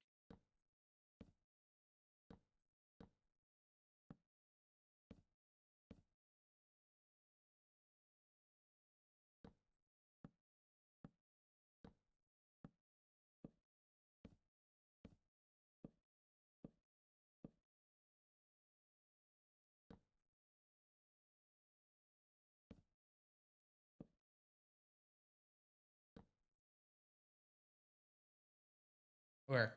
where.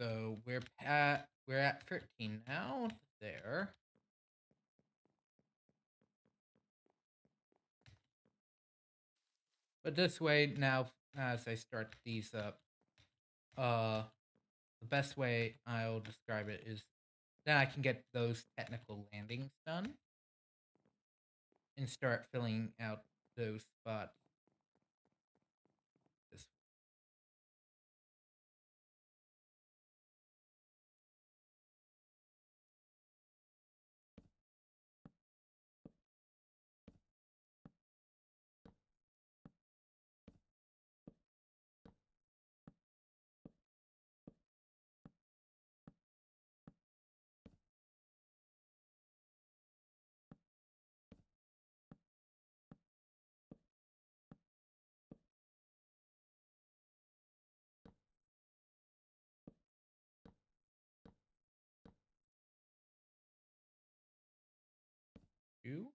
So we're at 13 now. There. But this way now, as I start these up, the best way I'll describe it is then I can get those technical landings done and start filling out those spots. This two.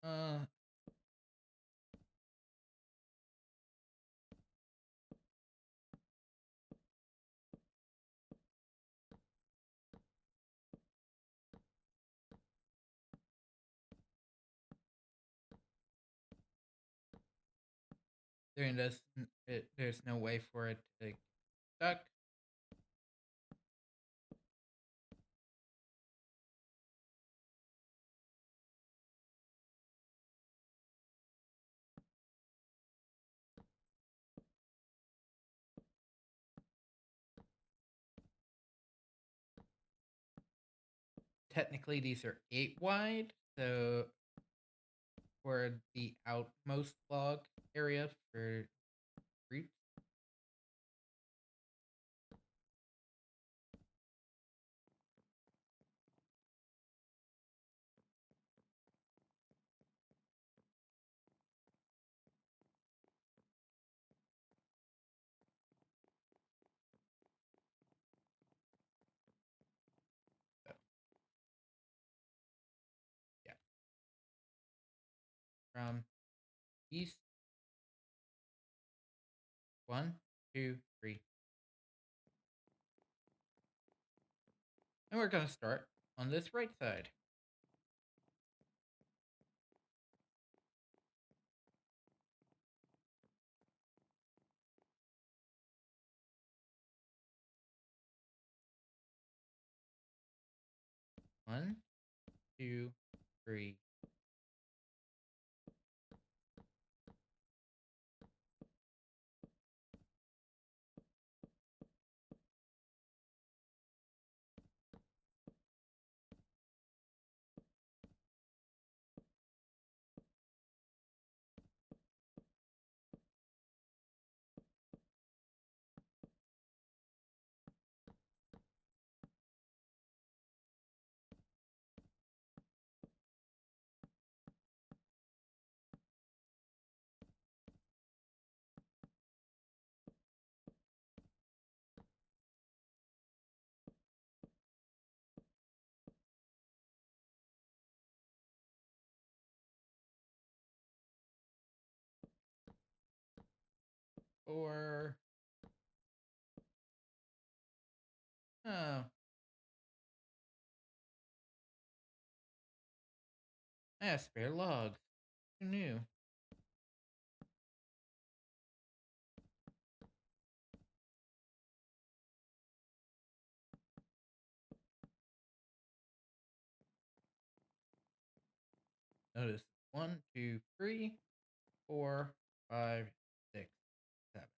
Uh, there's no way for it to get stuck. Technically, these are 8 wide, so for the outmost log area for reach. So, yeah, from east, 1, 2, 3. And we're going to start on this right side. One, two, three. Four. Oh, I have spare logs. Who knew? Notice 1, 2, 3, 4, 5, 6, 7.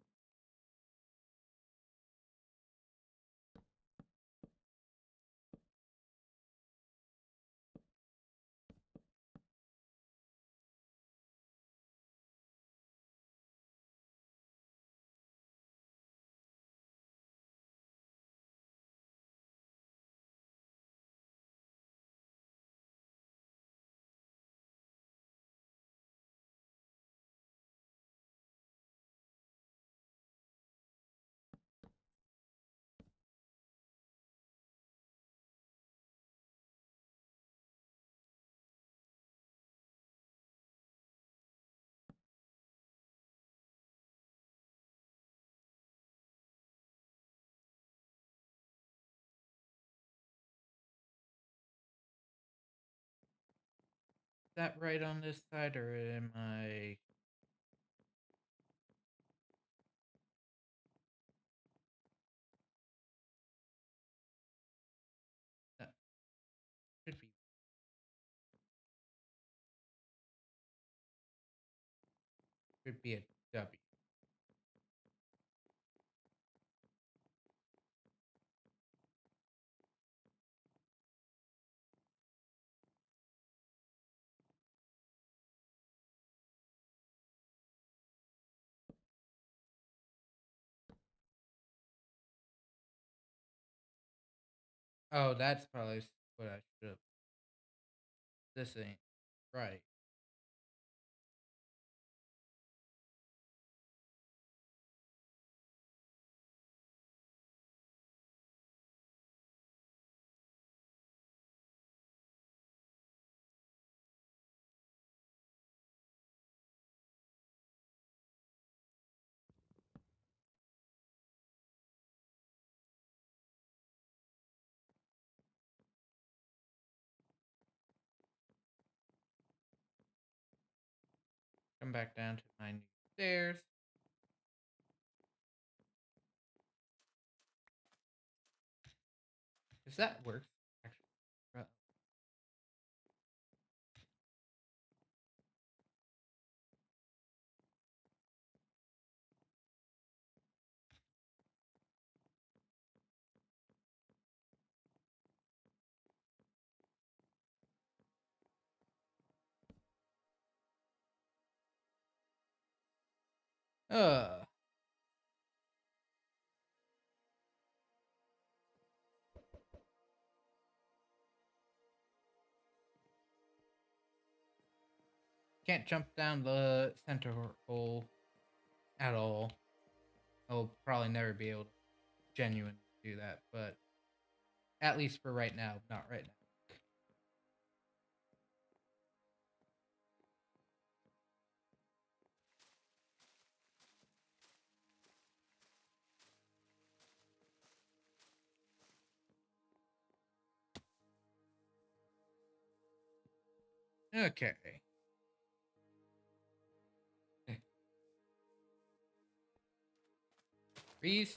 Is that right on this side, or am I... That should be a W. Oh, that's probably what I should have. This ain't right. Come back down to my new stairs. Does that work? Actually. Uh, can't jump down the center hole at all. I'll probably never be able to genuinely do that, but at least for right now, not right now. Okay. Freeze.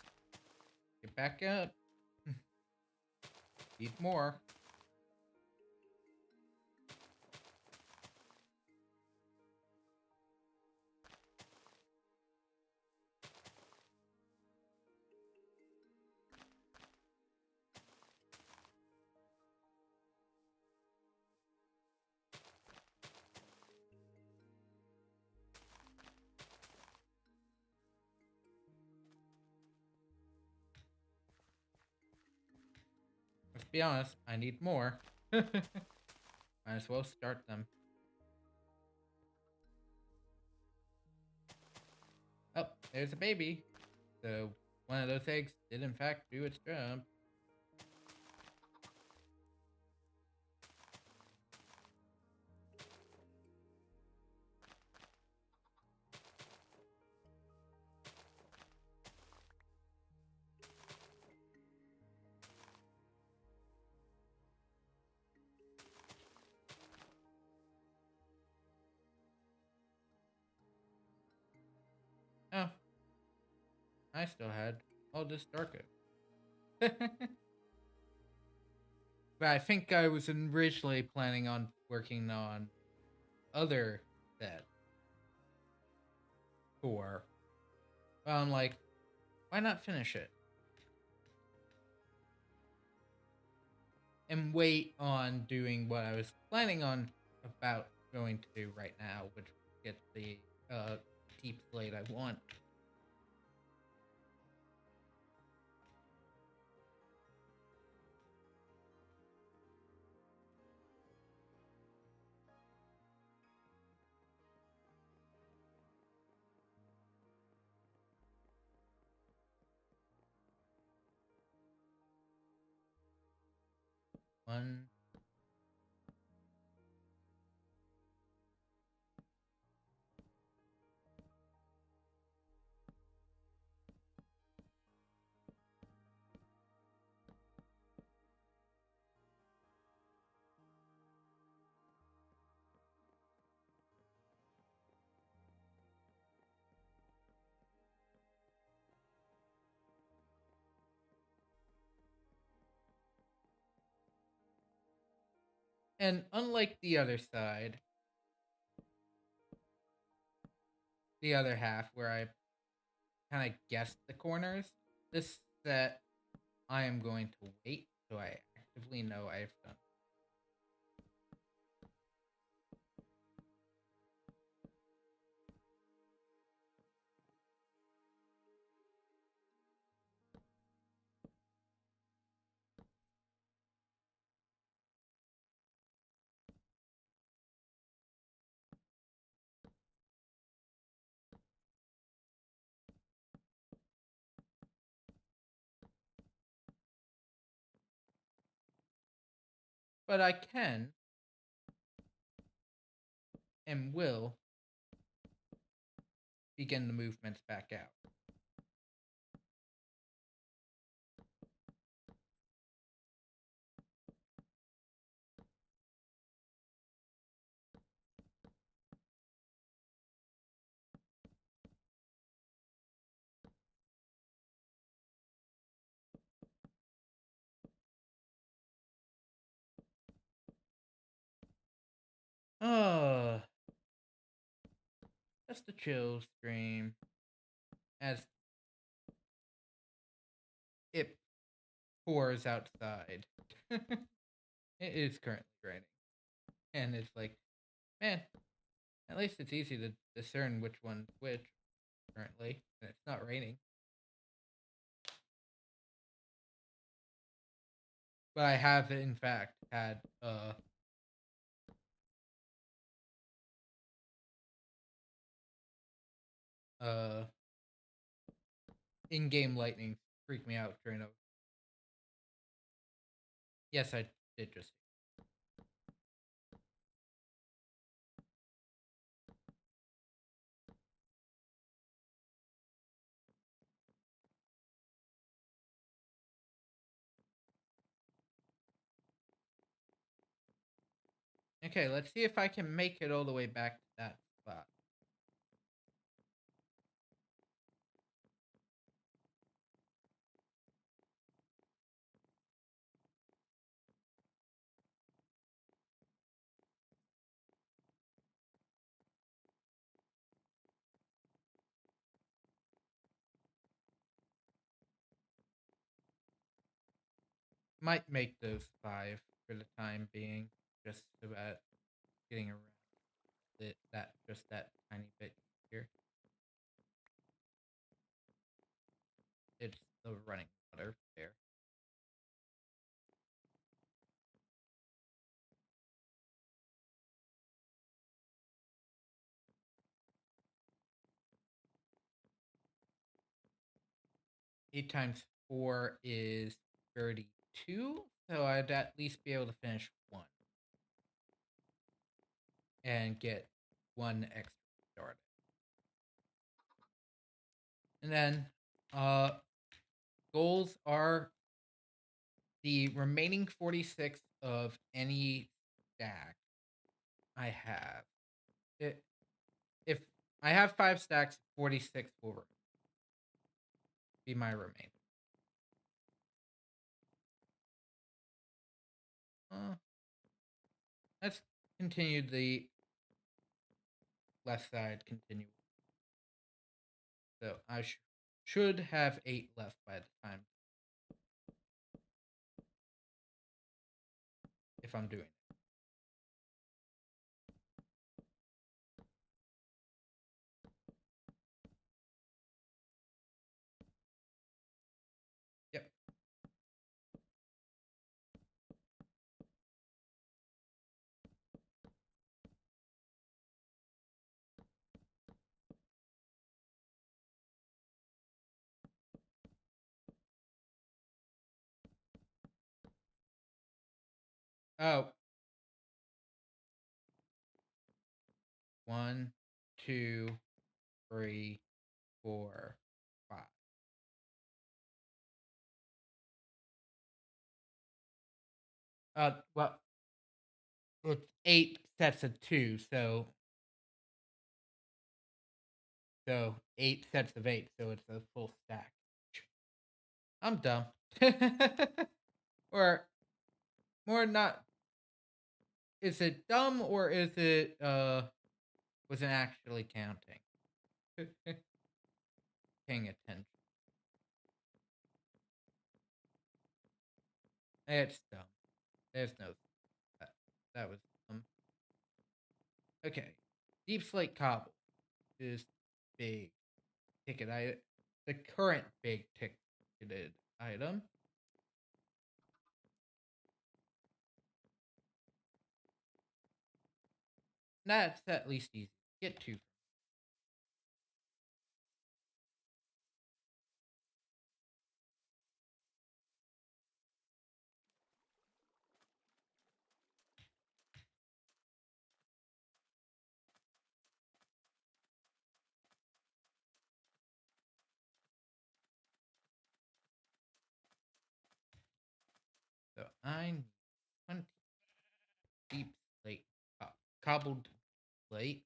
Get back up. Need more. Let's be honest, I need more. Might as well start them. Oh, there's a baby. So one of those eggs did in fact do its job. Oh, I still had all this dark oak. But I think I was originally planning on working on other set tour. But I'm like, why not finish it and wait on doing what I was planning on about going to do right now, which get the deep slate I want. One. And unlike the other side, the other half where I kind of guessed the corners, this set I am going to wait so I actively know I've done. But I can and will begin the movements back out. Oh, just a chill stream as it pours outside. It is currently raining. And it's like, man, at least it's easy to discern which one's which currently, and it's not raining. But I have, in fact, had uh in-game lightning freak me out during a. Yes, I did just. Okay, let's see if I can make it all the way back to that spot. Might make those 5 for the time being, just about getting around it, that just that tiny bit here. It's the running water there. Eight times 4 is 32, so I'd at least be able to finish one and get one extra started. And then goals are the remaining 46 of any stack I have. If I have 5 stacks, 46 will be my remaining. Uh, let's continue the left side continue. So I should have 8 left by the time if I'm doing it. Yep. Oh, 1, 2, 3, 4, 5. Well, it's 8 sets of 2, so 8 sets of 8, so it's a full stack. I'm dumb. Or more not is it dumb or is it wasn't actually counting? Paying attention. It's dumb. There's no that, that was dumb. Okay. Deep Slate Cobble is big ticket item. The current big ticketed item. That's at least easy to get to. So I need 20 deep slate cobbled slate.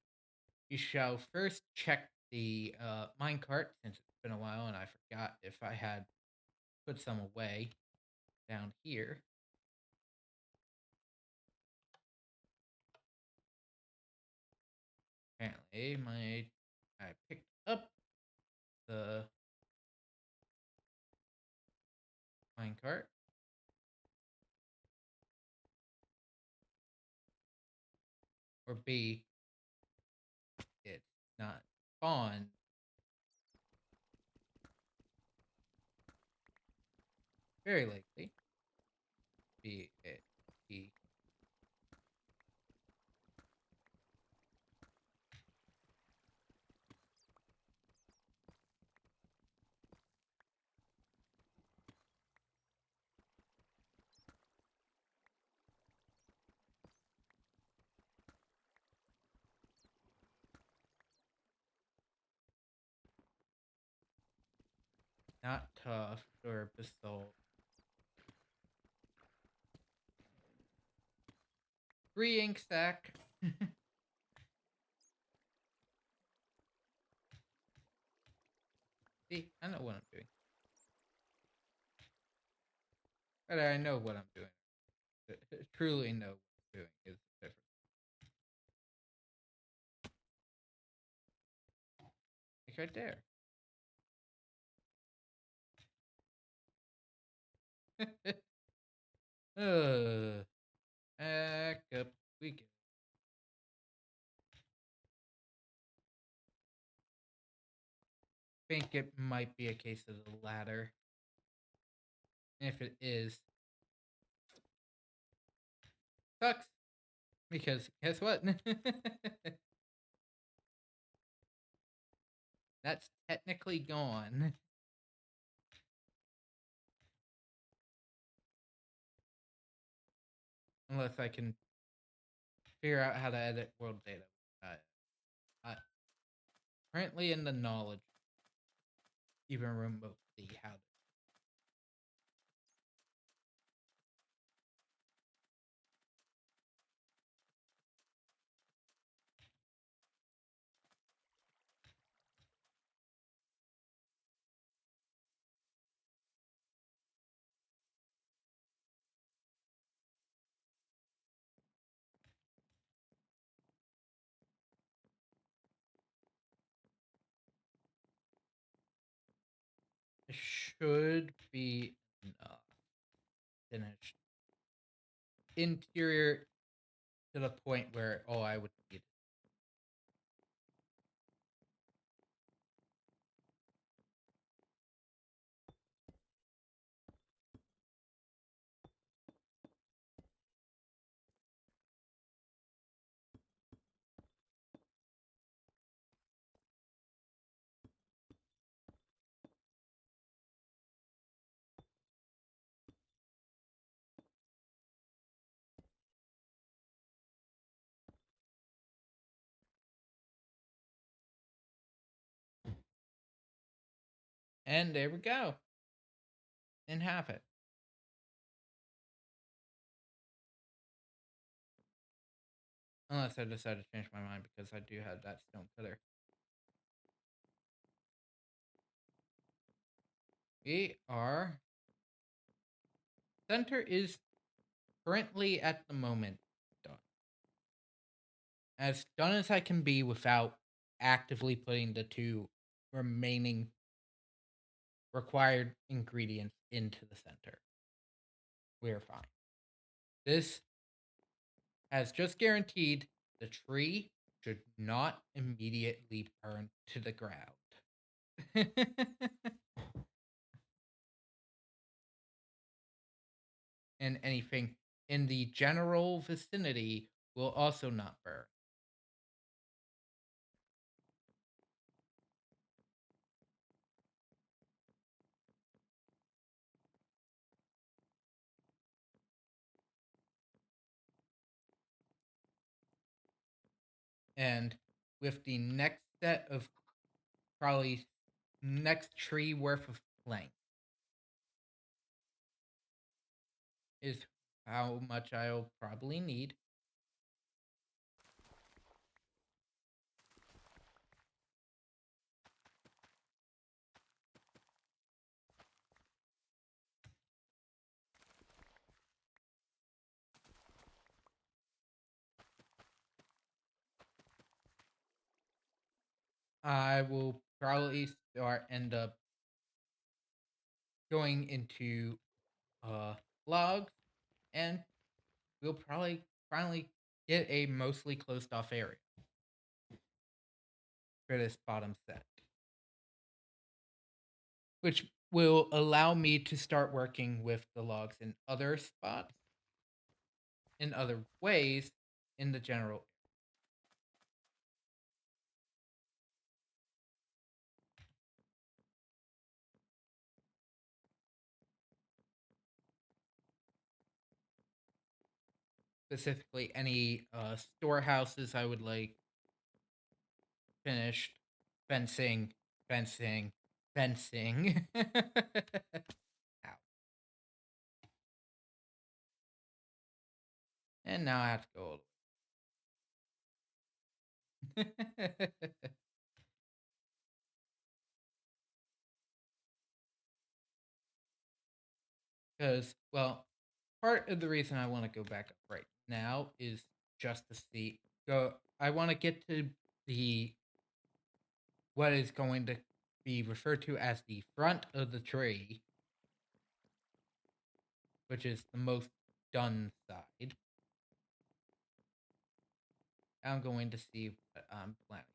You shall first check the minecart since it's been a while and I forgot if I had put some away down here. Apparently, I picked up the minecart. Or B, it's not spawned. Very likely. B, it, B. Not tough or basalt. 3 ink sack. See, I know what I'm doing. But I know what I'm doing. Truly know what I'm doing is different. Like right there. Back up we go. Think it might be a case of the ladder. If it is, sucks. Because guess what? That's technically gone. Unless I can figure out how to edit world data. I currently in the knowledge, even remotely, how to. should be enough. Finished. Interior to the point where all I would need. And there we go. And have it. Unless I decide to change my mind because I do have that stone pillar. We are. Center is currently at the moment done. As done as I can be without actively putting the two remaining required ingredients into the center. We're fine. This has just guaranteed the tree should not immediately burn to the ground. And anything in the general vicinity will also not burn. And with the next set of probably next tree worth of planks is how much I'll probably need. I will probably end up going into logs, and we'll probably finally get a mostly closed off area for this bottom set, which will allow me to start working with the logs in other spots, in other ways, in the general. Specifically, any storehouses I would like finished, fencing, fencing, fencing. Ow. And now I have to go all the way. Because, well, part of the reason I want to go back up right now is just to see go. I want to get to the what is going to be referred to as the front of the tree, which is the most done side. I'm going to see what I'm planning.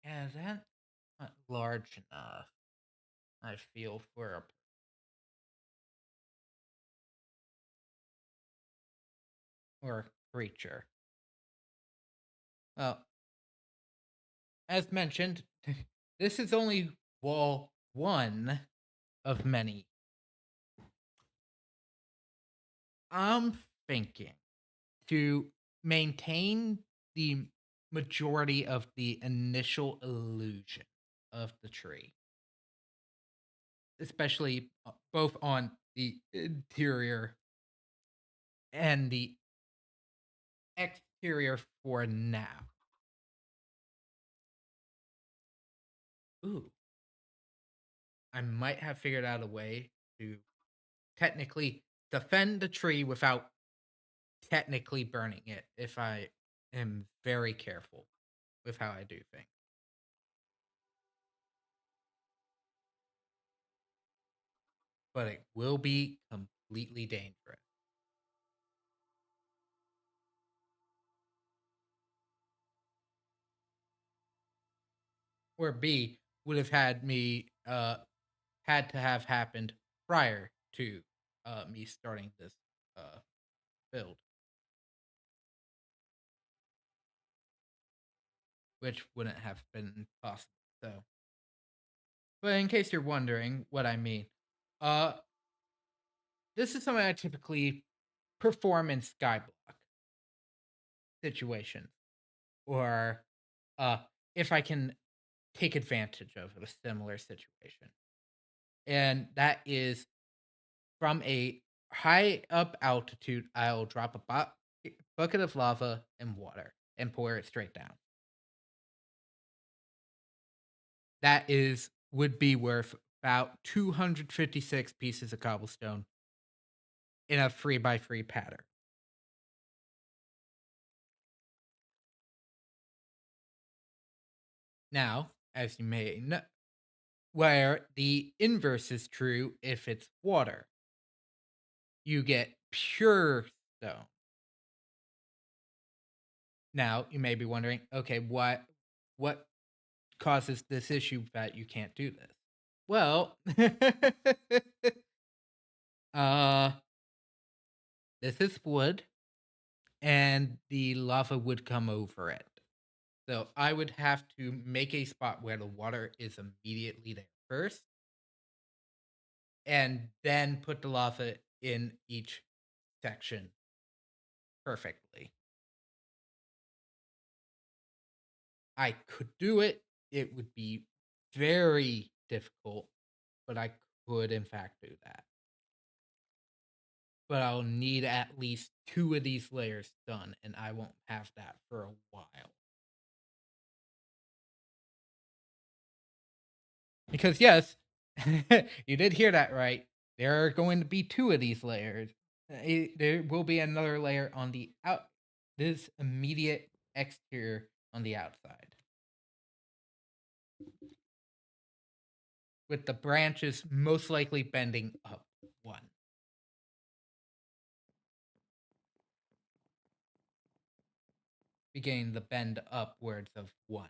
Yeah, is that not large enough? I feel for a or creature. Well, as mentioned, this is only wall one of many. I'm thinking to maintain the majority of the initial illusion of the tree, especially both on the interior and the exterior for now. Ooh, I might have figured out a way to technically defend the tree without technically burning it if I am very careful with how I do things. But it will be completely dangerous. Or B would have had me had to have happened prior to me starting this uh build, which wouldn't have been possible. So, but in case you're wondering what I mean, uh this is something I typically perform in Skyblock situations, or uh if I can take advantage of a similar situation. And that is from a high up altitude, I'll drop a bucket of lava and water and pour it straight down. That is would be worth about 256 pieces of cobblestone in a 3 by 3 pattern. Now, as you may know, where the inverse is true if it's water, you get pure stone. Now, you may be wondering, okay, what causes this issue that you can't do this? Well, uh, this is wood, and the lava would come over it. So I would have to make a spot where the water is immediately there first, and then put the lava in each section perfectly. I could do it. It would be very difficult, but I could, in fact, do that. But I'll need at least 2 of these layers done, and I won't have that for a while. Because yes, you did hear that right. There are going to be 2 of these layers. There will be another layer on the this immediate exterior on the outside, with the branches most likely bending up 1. Beginning the bend upwards of 1.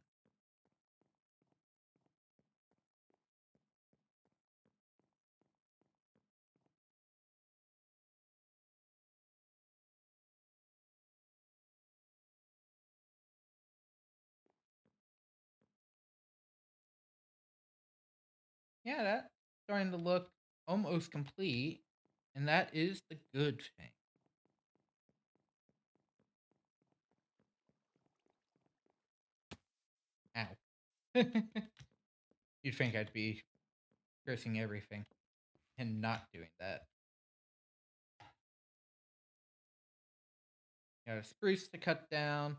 Yeah, that's starting to look almost complete, and that is the good thing. Ow. You'd think I'd be cursing everything and not doing that. Got a spruce to cut down.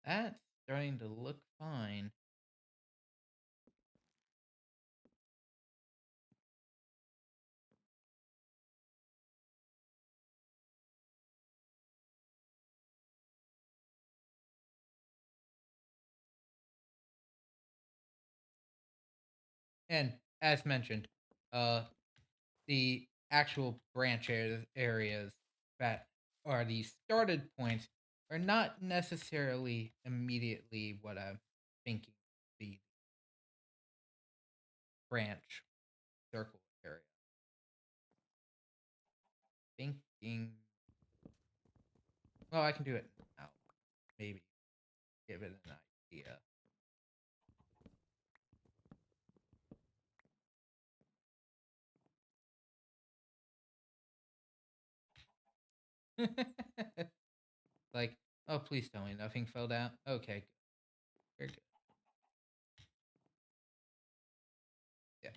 That's starting to look fine. And as mentioned, uh, the actual branch areas that are the started points are not necessarily immediately what I'm thinking the branch circle area. Thinking, well, I can do it now. Maybe give it an idea. Like, oh, please tell me nothing fell down. Okay, good. Very good. Yeah.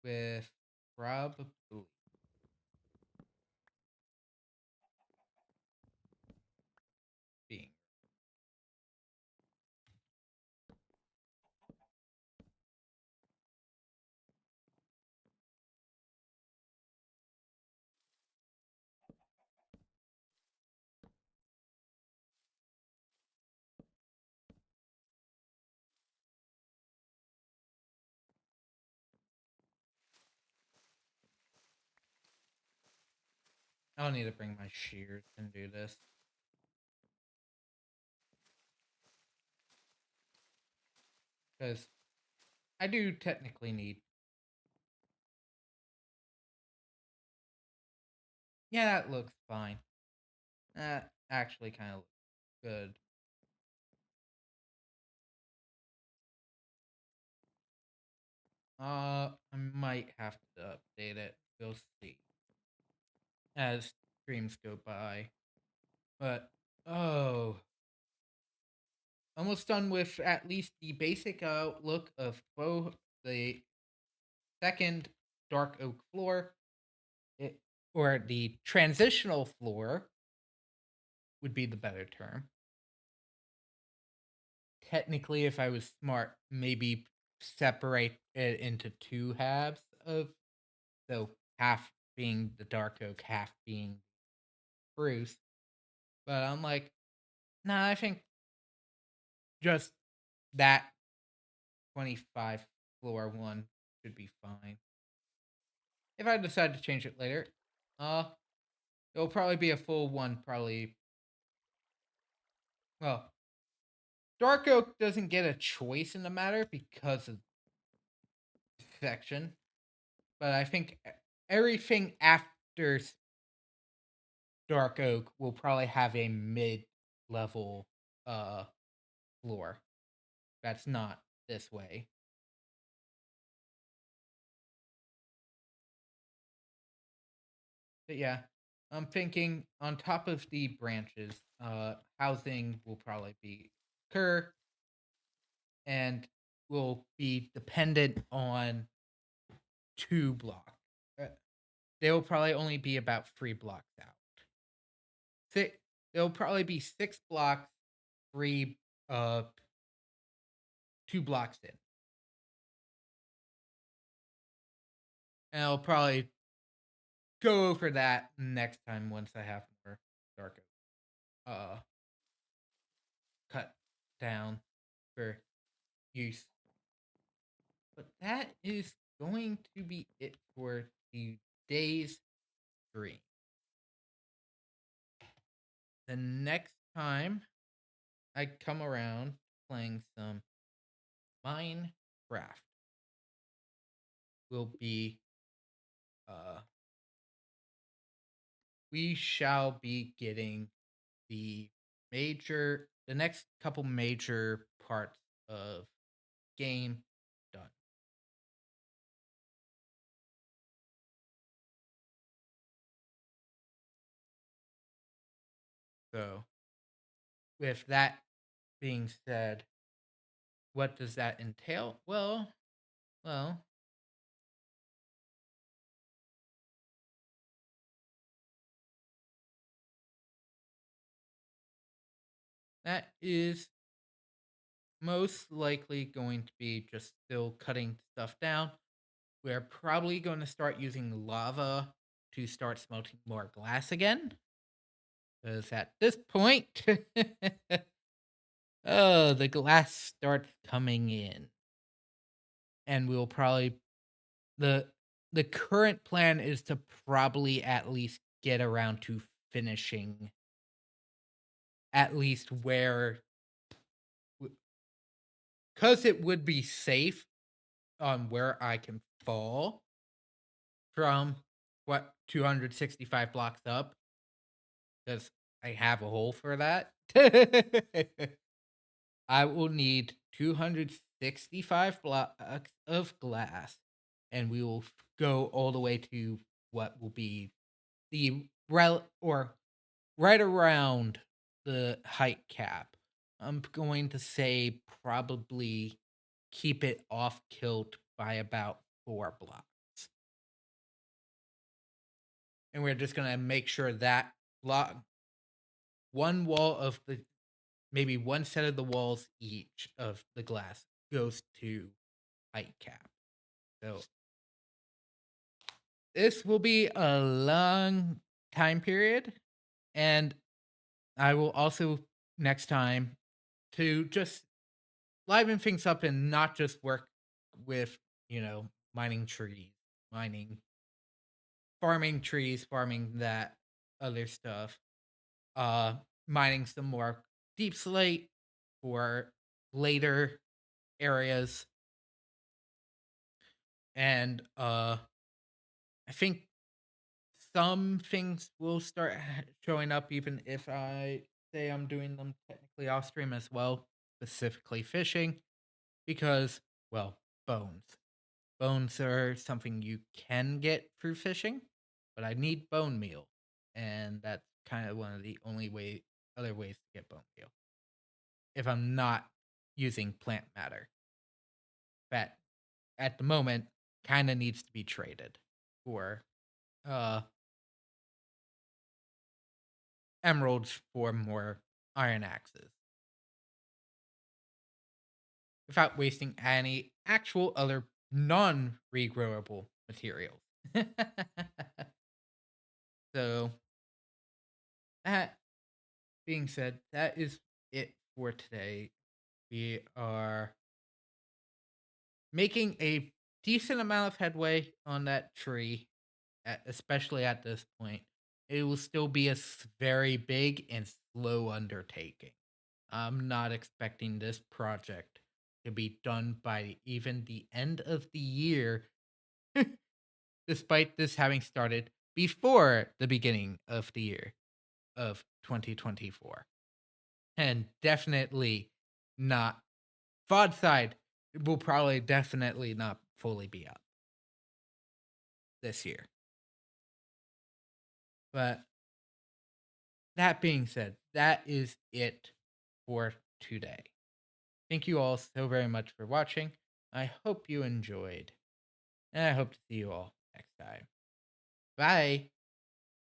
With probably being I'll need to bring my shears and do this. Because I do technically need. Yeah, that looks fine. That actually kind of looks good. I might have to update it. We'll see as streams go by. But oh, almost done with at least the basic look of both the second dark oak floor, it, or the transitional floor would be the better term. Technically, if I was smart, maybe separate it into two halves of, so half being the dark oak, half being Bruce. But I'm like, nah, I think just that 25 floor one should be fine. If I decide to change it later, uh, it'll probably be a full one, probably. Well, Dark Oak doesn't get a choice in the matter because of section, but I think everything after Dark Oak will probably have a mid-level uh floor. That's not this way. But yeah, I'm thinking on top of the branches, housing will probably be occur and will be dependent on 2 blocks. Uh, they will probably only be about 3 blocks out. Six, it'll probably be 6 blocks, three, 2 blocks in, and I'll probably go over that next time once I have more dark uh cut down for use. But that is going to be it for today's stream. The next time I come around playing some Minecraft will be uh we shall be getting the next couple major parts of game done. So with that being said, what does that entail? Well, that is most likely going to be just still cutting stuff down. We're probably going to start using lava to start smelting more glass again. Because at this point, oh, the glass starts coming in. And we'll probably the the current plan is to probably at least get around to finishing at least where, because it would be safe on where I can fall from, what, 265 blocks up, because I have a hole for that. I will need 265 blocks of glass, and we will go all the way to what will be the or right around the height cap. I'm going to say probably keep it off kilt by about 4 blocks. And we're just going to make sure that block, one wall of the, maybe one set of the walls each of the glass goes to height cap. So this will be a long time period. And I will also next time to just liven things up and not just work with, mining trees, mining, farming trees, farming that other stuff. Uh, Mining some more deep slate for later areas, and I think some things will start showing up even if I say I'm doing them technically off stream as well, specifically fishing, because, well, bones. Bones are something you can get through fishing, but I need bone meal, and that's kind of one of the only other ways to get bone meal. If I'm not using plant matter, that at the moment kind of needs to be traded for uh emeralds for more iron axes without wasting any actual other non regrowable materials. So, that being said, that is it for today. We are making a decent amount of headway on that tree, especially at this point. It will still be a very big and slow undertaking. I'm not expecting this project to be done by even the end of the year, despite this having started before the beginning of the year of 2024. And definitely not, VOD side will probably definitely not fully be up this year. But that being said, that is it for today. Thank you all so very much for watching. I hope you enjoyed, and I hope to see you all next time. Bye.